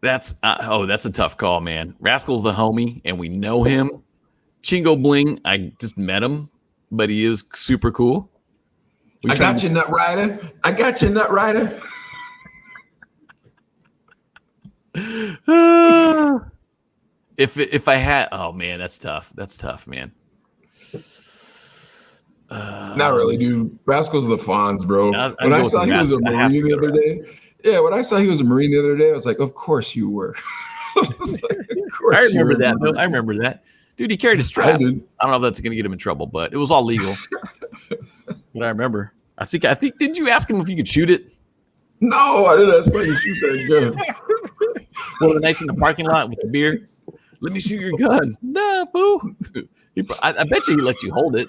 That's a tough call, man. Rascal's the homie, and we know him. Chingo Bling, I just met him, but he is super cool. I got you, Nut Rider. If I had, oh man, that's tough. That's tough, man. Not really, dude. Rascal's the Fonz, bro. When I saw he was a Marine the other day, when I saw he was a Marine the other day, I was like, of course you were. I remember that. I remember that. Dude, he carried a strap. I don't know if that's going to get him in trouble, but it was all legal. But I remember. I think. Did you ask him if you could shoot it? No, I didn't ask him to shoot that gun. One of the nights in the parking lot with the beer. Let me shoot your gun. Nah, boo. I bet you he let you hold it.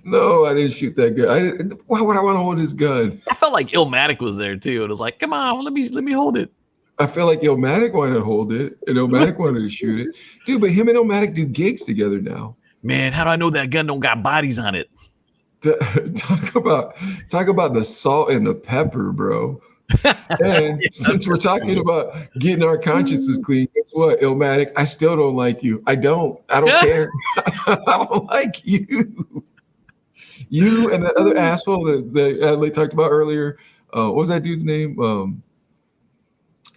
No, I didn't shoot that gun. Why would I want to hold his gun? I felt like Illmatic was there too. It was like, come on, let me hold it. I feel like Illmatic wanted to hold it, and Illmatic wanted to shoot it. Dude, but him and Illmatic do gigs together now. Man, how do I know that gun don't got bodies on it? Talk about the salt and the pepper, bro. And since we're talking about getting our consciences clean, guess what, Illmatic? I still don't like you. I don't care. I don't like you. You and that other asshole that Adley talked about earlier. What was that dude's name?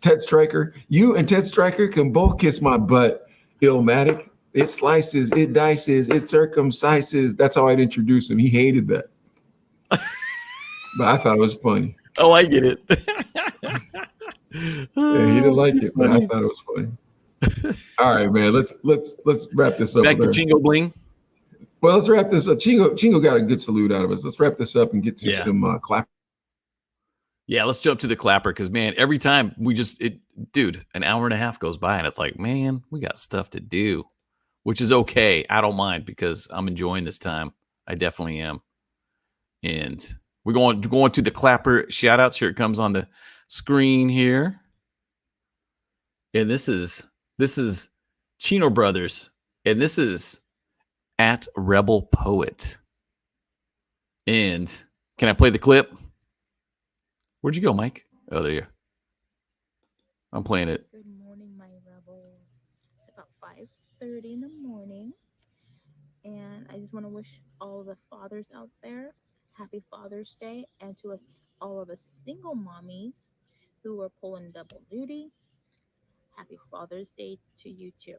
Ted Stryker. You and Ted Stryker can both kiss my butt, Illmatic. It slices, it dices, it circumcises. That's how I'd introduce him. He hated that. But I thought it was funny. Oh, I get it. Yeah, he didn't like it, but I thought it was funny. All right, man. Let's wrap this up. Back to Chingo Bling. Well, let's wrap this up. Chingo got a good salute out of us. Let's wrap this up and get to some clap. Yeah, let's jump to the clapper because, man, every time an hour and a half goes by and it's like, man, we got stuff to do, which is okay. I don't mind because I'm enjoying this time. I definitely am. And we're going to the clapper shout outs. Here it comes on the screen here. And this is Chino Brothers. And this is at Rebel Poet. And can I play the clip? Where'd you go, Mike? Oh, there you are. I'm playing it. Good morning, my rebels. It's about 5:30 in the morning. And I just want to wish all of the fathers out there happy Father's Day, and to us, all of us single mommies who are pulling double duty, happy Father's Day to you too.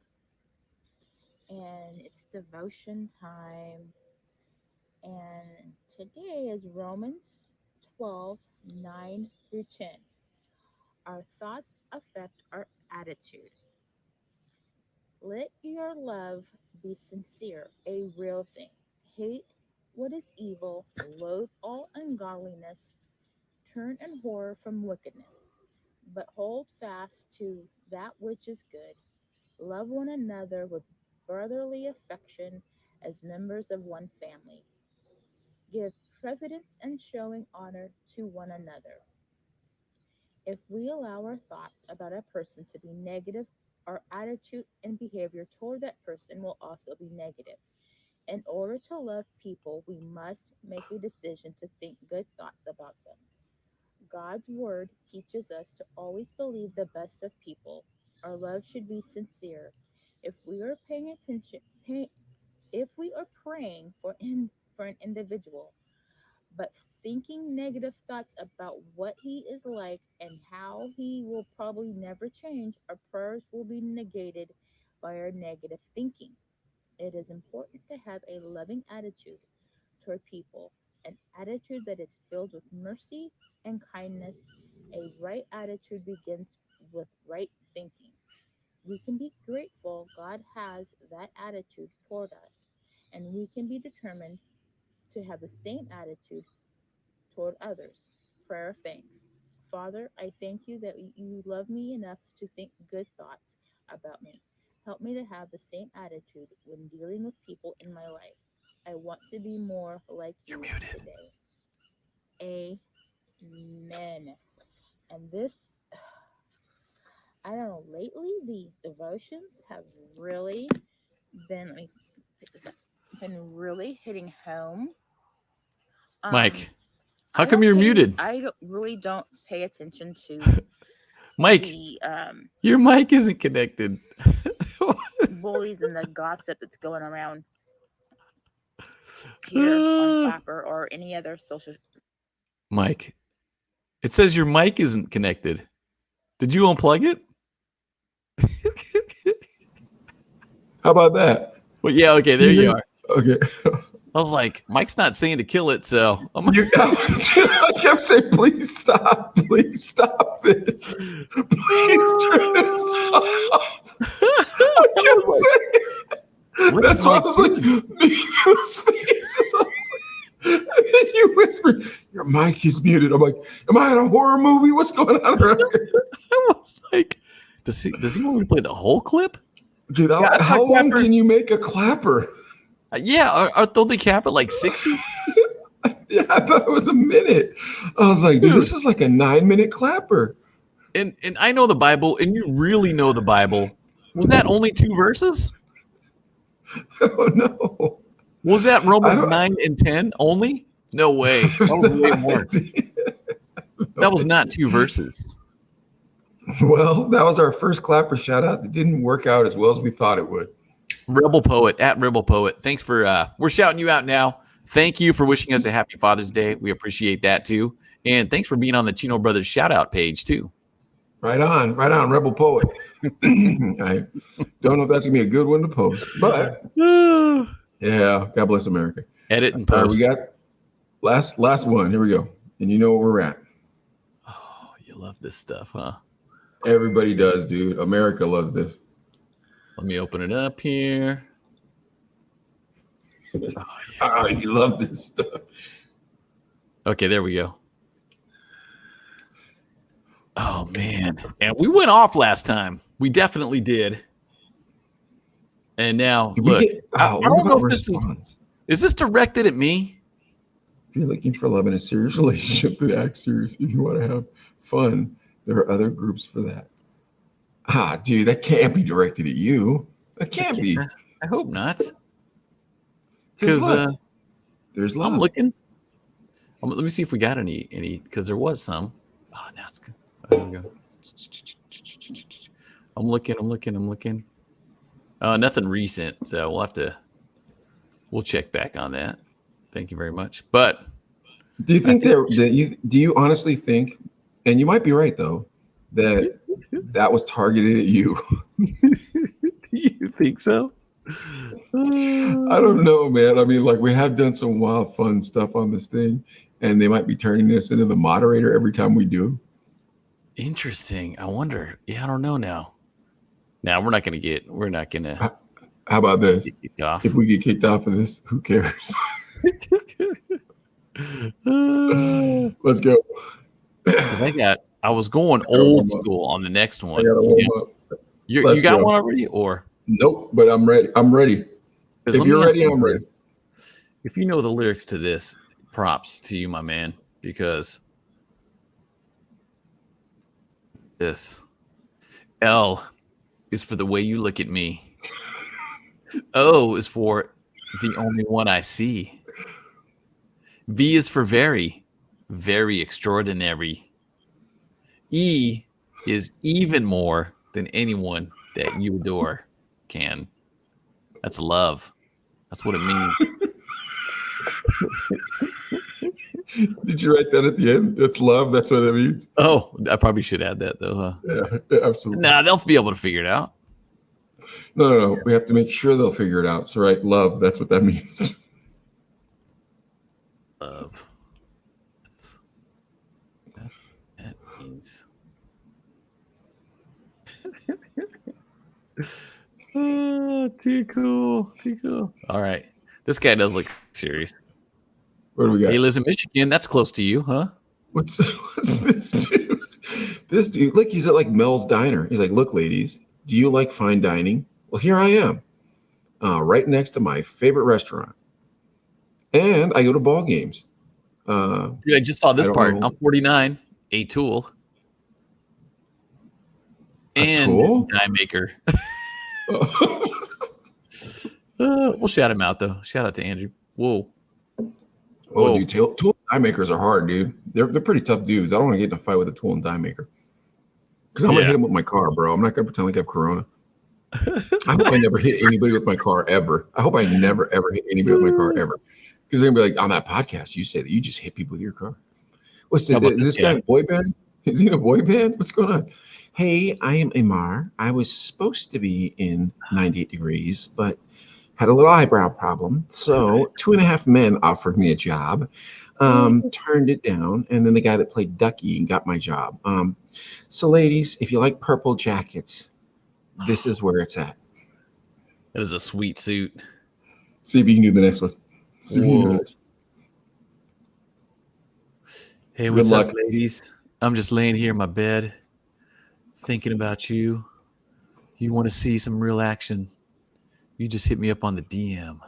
And it's devotion time. And today is Romans 12:9-10. Our thoughts affect our attitude. Let your love be sincere, a real thing. Hate what is evil, loathe all ungodliness, turn in horror from wickedness, but hold fast to that which is good. Love one another with brotherly affection as members of one family. Give precedence in showing honor to one another. If we allow our thoughts about a person to be negative, our attitude and behavior toward that person will also be negative. In order to love people, we must make a decision to think good thoughts about them. God's word teaches us to always believe the best of people. Our love should be sincere. If we are paying attention, if we are praying for an individual, but thinking negative thoughts about what he is like and how he will probably never change, our prayers will be negated by our negative thinking. It is important to have a loving attitude toward people, an attitude that is filled with mercy and kindness. A right attitude begins with right thinking. We can be grateful God has that attitude toward us, and we can be determined to have the same attitude toward others. Prayer of thanks. Father, I thank you that you love me enough to think good thoughts about me. Help me to have the same attitude when dealing with people in my life. I want to be more like You're you muted. today. Amen. And this, I don't know, lately these devotions have really been, let me pick this up, been really hitting home. Mike, how come you're muted? I really don't pay attention to Mike, the your mic isn't connected. bullies and the gossip that's going around here on Clapper or any other social. Mike, it says your mic isn't connected. Did you unplug it? How about that? Well, yeah, okay, there you are. Okay. I was like, Mike's not saying to kill it, so I'm I kept saying, please stop this. Please turn this off. I kept saying, that's why I was like, those faces. I was like, and then you whispered, your mic is muted. I'm like, am I in a horror movie? What's going on around here? I was like, does he want me to play the whole clip? Dude, how long can you make a clapper? Yeah, don't they cap at like 60? Yeah, I thought it was a minute. I was like, dude, this is like a 9-minute clapper. And I know the Bible, and you really know the Bible. Was that only 2 verses? Oh no. Was that Romans 9 and 10 only? No way. That was way more. That was not 2 verses. Well, that was our first clapper shout out that didn't work out as well as we thought it would. Rebel Poet at Rebel Poet. Thanks for we're shouting you out now. Thank you for wishing us a happy Father's Day. We appreciate that too. And thanks for being on the Chino Brothers shout out page too. Right on, Rebel Poet. I don't know if that's gonna be a good one to post, but yeah, God bless America. Edit and post. All right, we got last one. Here we go. And you know where we're at. Oh, you love this stuff, huh? Everybody does, dude. America loves this. Let me open it up here. Oh, you love this stuff. Okay, there we go. Oh, man. And we went off last time. We definitely did. And now, look, I don't know if this is this directed at me? If you're looking for love in a serious relationship that acts serious, if you want to have fun, there are other groups for that. Ah, dude, that can't be directed at you. That can't be. I hope not. Because there's love. I'm looking. Let me see if we got any, because there was some. Oh, now it's good. There we go. I'm looking. Nothing recent, so we'll check back on that. Thank you very much. But do you think do you honestly think, and you might be right though, that was targeted at you? You think so? I don't know, man. I mean, like, we have done some wild, fun stuff on this thing, and they might be turning us into the moderator every time we do. Interesting. I wonder. Yeah, I don't know now. Now we're not gonna. How about this? Get kicked off. If we get kicked off of this, who cares? Let's go. Because I was going old school on the next one. You got one already, or? Nope, but I'm ready. If you're ready, I'm ready. If you know the lyrics to this, props to you, my man, because this L is for the way you look at me. O is for the only one I see. V is for very, very extraordinary. E is even more than anyone that you adore can. That's love. That's what it means. Did you write that at the end? That's love. That's what it means. Oh, I probably should add that though, huh? Yeah, absolutely. Nah, they'll be able to figure it out. No. We have to make sure they'll figure it out. So, right, love. That's what that means. Love. That means. Oh, too cool. Too cool. All right. This guy does look serious. What do we got? He lives in Michigan. That's close to you, huh? What's this dude? This dude, look, he's at like Mel's Diner. He's like, look, ladies, do you like fine dining? Well, here I am, right next to my favorite restaurant. And I go to ball games. Dude, I just saw this part. know. I'm 49, a tool. And tool? die maker. We'll shout him out, though. Shout out to Andrew. Whoa. Oh, dude, tool and die makers are hard, dude. They're pretty tough dudes. I don't want to get in a fight with a tool and die maker. Because I'm going to hit him with my car, bro. I'm not going to pretend like I have corona. I hope I never hit anybody with my car ever. I hope I never, ever hit anybody with my car ever. Because they're going to be like, on that podcast, you say that you just hit people with your car. What's this? Is this guy in a boy band? Is he in a boy band? What's going on? Hey, I am Amar. I was supposed to be in 98 Degrees, but had a little eyebrow problem. So 2.5 men offered me a job, turned it down. And then the guy that played Ducky got my job. So ladies, if you like purple jackets, this is where it's at. That is a sweet suit. See if you can do the next one. Hey, what's up, ladies? I'm just laying here in my bed thinking about you. You want to see some real action? You just hit me up on the DM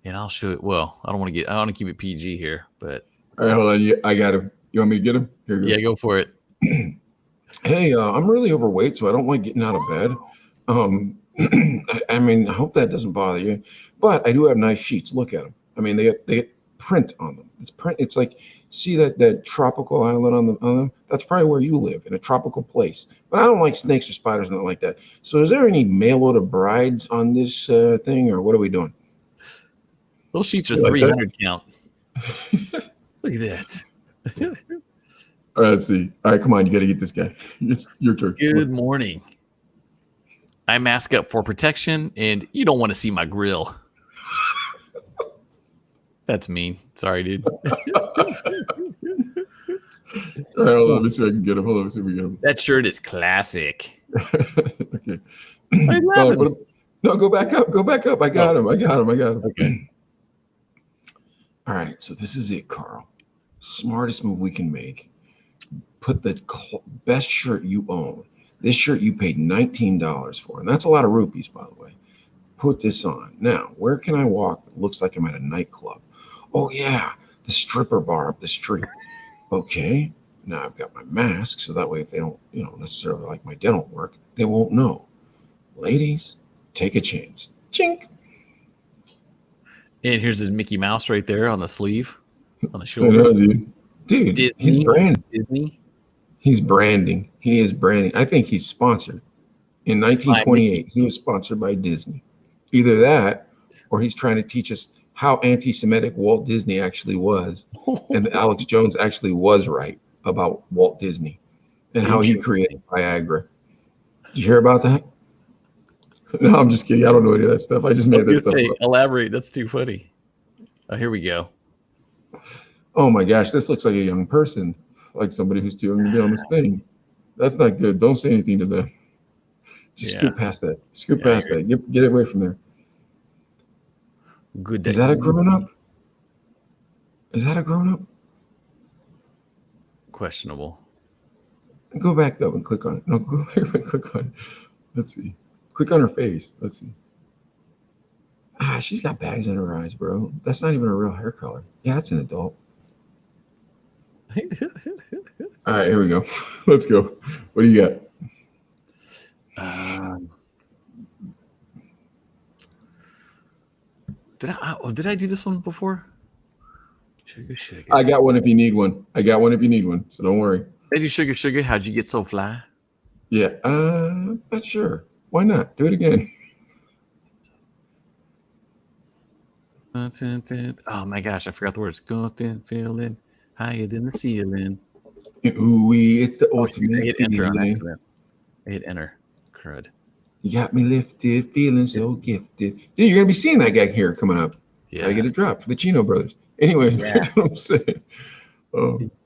and I'll show it. Well, I want to keep it PG here, but. All right, hold on. I got him. You want me to get him? Here you go. Yeah, go for it. Hey, I'm really overweight, so I don't like getting out of bed. I mean, I hope that doesn't bother you, but I do have nice sheets. Look at them. I mean, they get print on them. It's print. It's like, see that tropical island on them? That's probably where you live, in a tropical place. But I don't like snakes or spiders, nothing like that. So is there any mail order brides on this thing, or what are we doing? Those sheets are 300 count. Look at that. All right, let's see. All right, come on. You got to get this guy. It's your turn. Good morning. I mask up for protection, and you don't want to see my grill. That's mean. Sorry, dude. All right, hold on. Let me see if I can get him. Hold on. Let's see if we get him. That shirt is classic. Okay. No, go back up. Go back up. I got him. Okay. All right. So this is it, Carl. Smartest move we can make. Put the best shirt you own. This shirt you paid $19 for. And that's a lot of rupees, by the way. Put this on. Now, where can I walk that looks like I'm at a nightclub? Oh, yeah. The stripper bar up the street. Okay. Now I've got my mask, so that way if they don't, necessarily like my dental work, they won't know. Ladies, take a chance. Chink. And here's his Mickey Mouse right there on the sleeve, on the I shoulder. know, dude. Disney, he's branding. Disney. He's branding. He is branding. I think he's sponsored. In 1928, he was sponsored by Disney. Either that, or he's trying to teach us how anti-Semitic Walt Disney actually was, and that Alex Jones actually was right about Walt Disney and how he created Viagra. Did you hear about that? No, I'm just kidding. I don't know any of that stuff. I just made that stuff up. Elaborate. That's too funny. Oh, here we go. Oh my gosh, this looks like a young person, like somebody who's too young to be on this thing. That's not good. Don't say anything to them. Just scoot past that. Scoot past that. Get away from there. Good. Is that a grown-up? Is that a grown-up? Questionable. Go back up and click on it. No, go back up and click on it. Let's see. Click on her face. Let's see. She's got bags in her eyes, bro. That's not even a real hair color. Yeah, that's an adult. All right, here we go. Let's go. What do you got? Did I do this one before? Sugar. I got one if you need one. So don't worry. I do sugar. How'd you get so fly? Yeah, not sure. Why not? Do it again. Oh my gosh, I forgot the words. Constant feeling higher than the ceiling. And ooh-wee, it's the Oh shoot, I ultimate hit enter on feeling. accident. I hit enter. Crud. You got me lifted, feeling so gifted. Dude, you're gonna be seeing that guy here coming up. Gotta get Yeah. a drop for the Chino brothers. Anyways, Yeah. back to what I'm saying.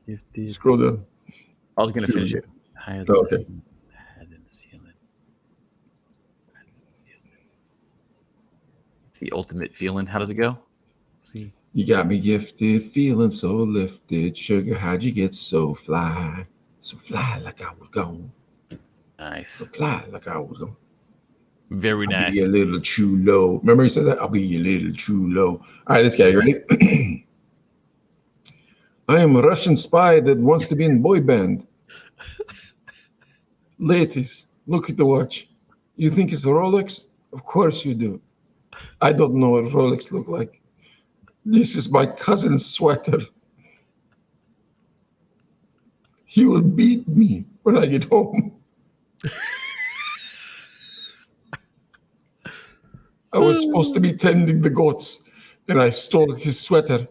Gifted. Scroll down. I was gonna Here we finish go. it. Higher than Oh, the okay. ceiling. Higher than the ceiling. Higher than the ceiling. It's the ultimate feeling. How does it go? See. You got me gifted, feeling so lifted. Sugar, how'd you get so fly? So fly like I was gone. So Nice. fly like I was gone. Very I'll be nice. your little true low. Remember he said that? I'll be your little true low. All right, this guy, you ready? I am a Russian spy that wants to be in boy band. Ladies, look at the watch. You think it's a Rolex? Of course you do. I don't know what Rolex look like. This is my cousin's sweater. He will beat me when I get home. I was supposed to be tending the goats, and I stole his sweater.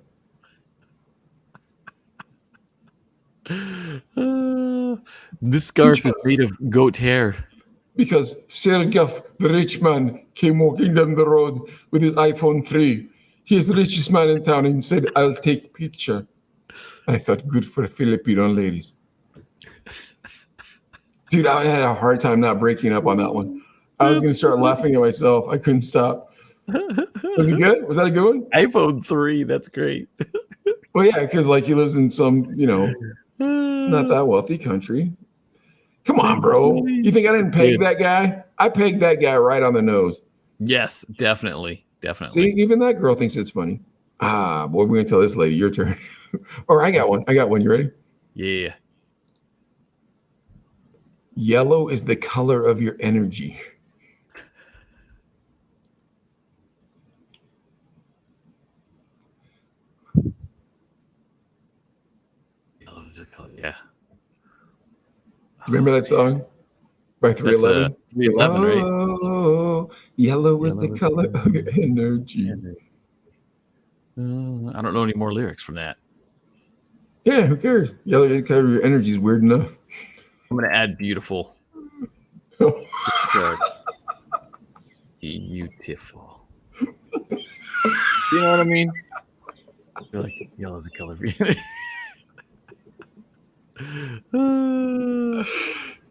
This scarf is made of goat hair. Because Sergey, the rich man, came walking down the road with his iPhone 3. He's the richest man in town and said, I'll take picture. I thought, good for Filipino ladies. Dude, I had a hard time not breaking up on that one. I was going to start laughing at myself. I couldn't stop. Was it good? Was that a good one? iPhone 3. That's great. Well, yeah, because like he lives in some, not that wealthy country. Come on, bro. You think I didn't peg that guy? I pegged that guy right on the nose. Yes, definitely. See, Definitely. even that girl thinks it's funny. Ah, boy, we're going to tell this lady, your turn. Or I got one. You ready? Yeah. Yellow is the color of your energy. Yellow is the color. Yeah. Remember that song by That's 311? 311, right? Oh, yellow is the Yellow is color the of your energy. I don't know any more lyrics from that. Yeah, who cares? Yellow is the color of your energy is weird enough. I'm going to add beautiful. Beautiful. You know what I mean? You're like, yellow is the color of your energy.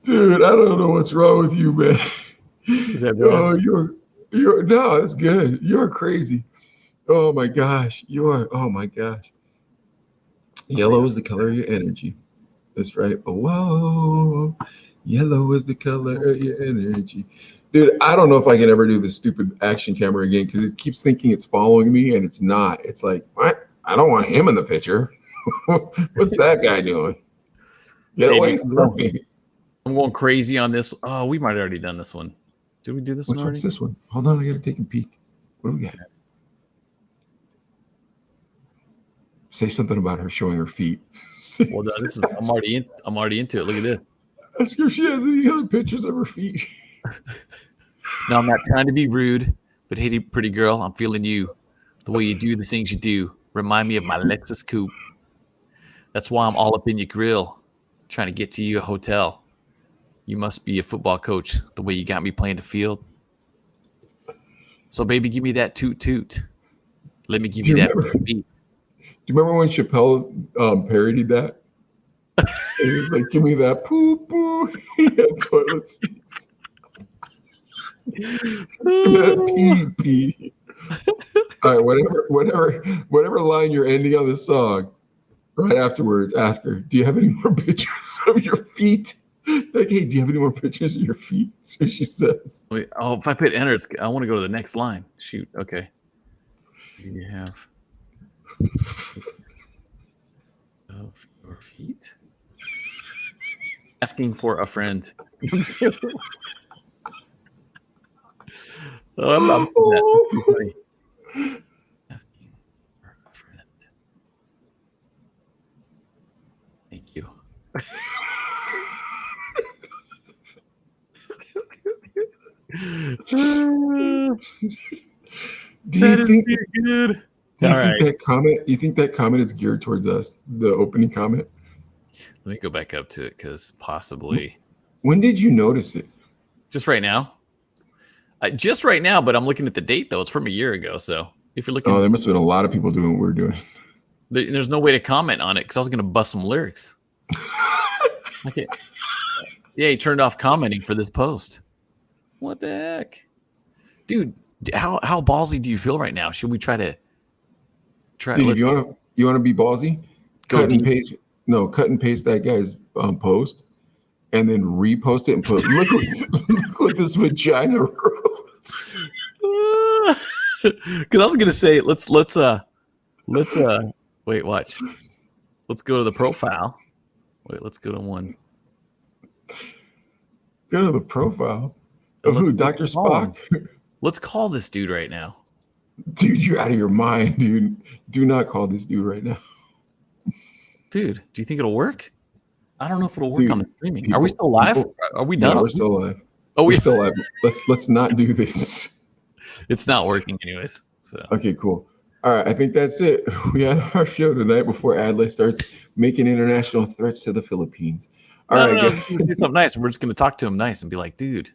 Dude, I don't know what's wrong with you, man. Is that bad? Oh, you're no, that's good. You're crazy. Oh my gosh. Oh my gosh. Yellow is the color of your energy. That's right. Oh, whoa. Yellow is the color of your energy. Dude, I don't know if I can ever do this stupid action camera again because it keeps thinking it's following me and it's not. It's like, what? I don't want him in the picture. What's that guy doing? Get away from me. I'm going crazy on this. Oh, we might have already done this one. Did we do this Which one already? one's this one? Hold on, I gotta take a peek. What do we got? Say something about her showing her feet. Well, no, this is, I'm already into it. Look at this. Ask her if she has any other pictures of her feet. No, I'm not trying to be rude, but hey, pretty girl, I'm feeling you. The way you do the things you do remind me of my Lexus coupe. That's why I'm all up in your grill, trying to get to you a hotel. You must be a football coach, the way you got me playing the field. So, baby, give me that toot toot. Let me give you that beat. Do you remember when Chappelle parodied that? He was like, "Give me that poo poo." He had toilet seats. That pee pee. All right, whatever line you're ending on the song, right afterwards, ask her, "Do you have any more pictures of your feet?" Like, hey, do you have any more pictures of your feet? So she says. Wait, oh, if I put enter, I want to go to the next line. Shoot, okay. Do you have of your feet? Asking for a friend. Oh, I'm not doing that. That's too funny. Asking for a friend. Thank you. Do you think good? Do you All think right. that comment? You think that comment is geared towards us? The opening comment. Let me go back up to it because possibly When did you notice it? just right now. Just right now, but I'm looking at the date though. It's from a year ago. So if you're looking, Oh, there must have been a lot of people doing what we're doing. there's no way to comment on it because I was going to bust some lyrics. Okay. Yeah, he turned off commenting for this post. What the heck, dude? How ballsy do you feel right now? Should we try? Dude, if you want to be ballsy, Go cut and deep. paste. No, cut and paste that guy's post, and then repost it and put look what this vagina wrote. Because I was gonna say let's wait, watch. Let's go to the profile. Wait, let's go to one. Go to the profile And of who? let's Dr. call him. Spock? Let's call this dude right now. Dude, you're out of your mind, dude. Do not call this dude right now. Dude, do you think it'll work? I don't know if it'll work Dude, on the streaming. Are we still live? Are we No, done? we're still alive. Oh, We're still alive. Let's not do this. It's not working anyways. So Okay, cool. All right, I think that's it. We had our show tonight before Adlai starts making international threats to the Philippines. All right, no, guys. do something nice. We're just gonna talk to him nice and be like, dude,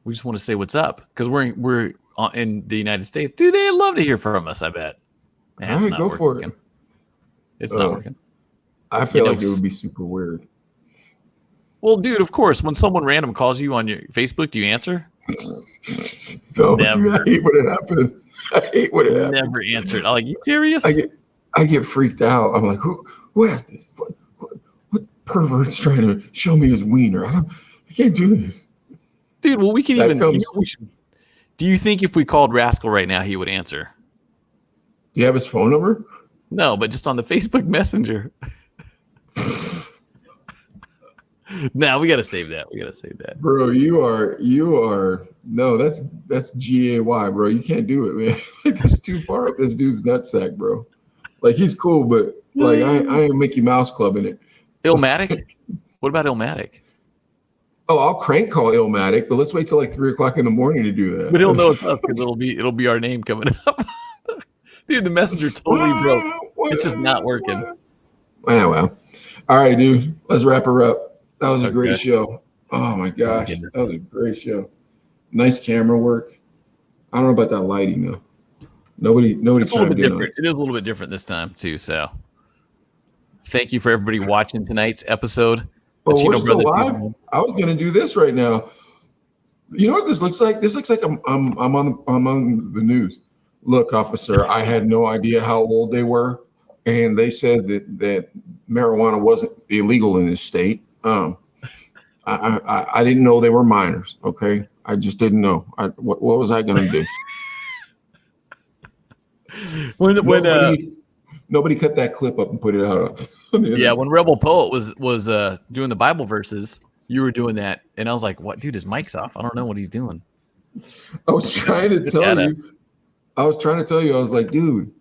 we just want to say what's up because we're in the United States. Dude, they'd love to hear from us. I bet. All right, go for it. It's not working. I feel like it would be super weird. Well, dude, of course, when someone random calls you on your Facebook, do you answer? No, Never. dude, I hate when it happens. I hate when it happens. Never answered. I'm like, you serious? I get freaked out. I'm like, who has this? What pervert's trying to show me his wiener? I can't do this. Dude, well, we can That even. Do you think if we called Rascal right now, he would answer? Do you have his phone number? No, but just on the Facebook Messenger. Nah, we gotta save that. Bro, you are no, that's GAY, bro. You can't do it, man. Like, it's too far up this dude's nutsack, bro. Like, he's cool, but like I ain't Mickey Mouse clubbing it. Illmatic? What about Illmatic? Oh, I'll crank call Illmatic, but let's wait till like 3:00 in the morning to do that. But he'll know it's us because it'll be our name coming up. Dude, the messenger totally broke. It's just not working. Well. All right, dude. Let's wrap her up. That was a great show. Oh my gosh. Goodness. That was a great show. Nice camera work. I don't know about that lighting though. Nobody It's a little bit chimed in on different. It is a little bit different this time too. So thank you for everybody watching tonight's episode. Oh, The we're Chino still Brothers live? season. I was gonna do this right now. You know what this looks like? This looks like I'm on the news. Look, officer, I had no idea how old they were, and they said that marijuana wasn't illegal in this state. I didn't know they were minors. Okay, I just didn't know. What was I gonna do? Nobody cut that clip up and put it out. Yeah, when Rebel Poet was doing the Bible verses, you were doing that, and I was like, "What, dude? His mic's off. I don't know what he's doing." I was trying to tell you. I was like, dude,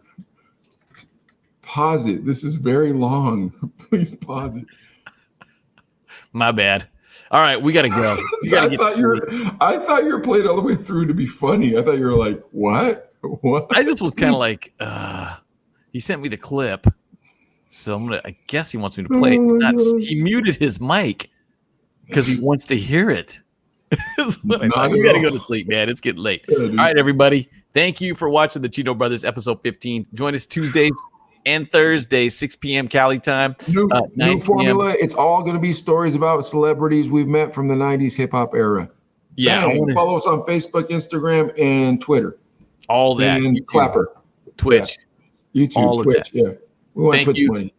pause it. This is very long. Please pause it. My bad. All right, we gotta go. I thought you were playing all the way through to be funny. I thought you were like, what? I just was kind of like, he sent me the clip, so I guess he wants me to play it. He muted his mic because he wants to hear it. We gotta go to sleep, man. It's getting late. Yeah, all right, everybody. Thank you for watching the Chino Brothers episode 15. Join us Tuesdays and Thursdays, 6 p.m. Cali time. New 9 formula. It's all going to be stories about celebrities we've met from the 90s hip hop era. Yeah. Follow us on Facebook, Instagram, and Twitter. All that. And YouTube, Clapper. Twitch. Yeah. YouTube, all Twitch. Yeah. We want Thank Twitch you. money.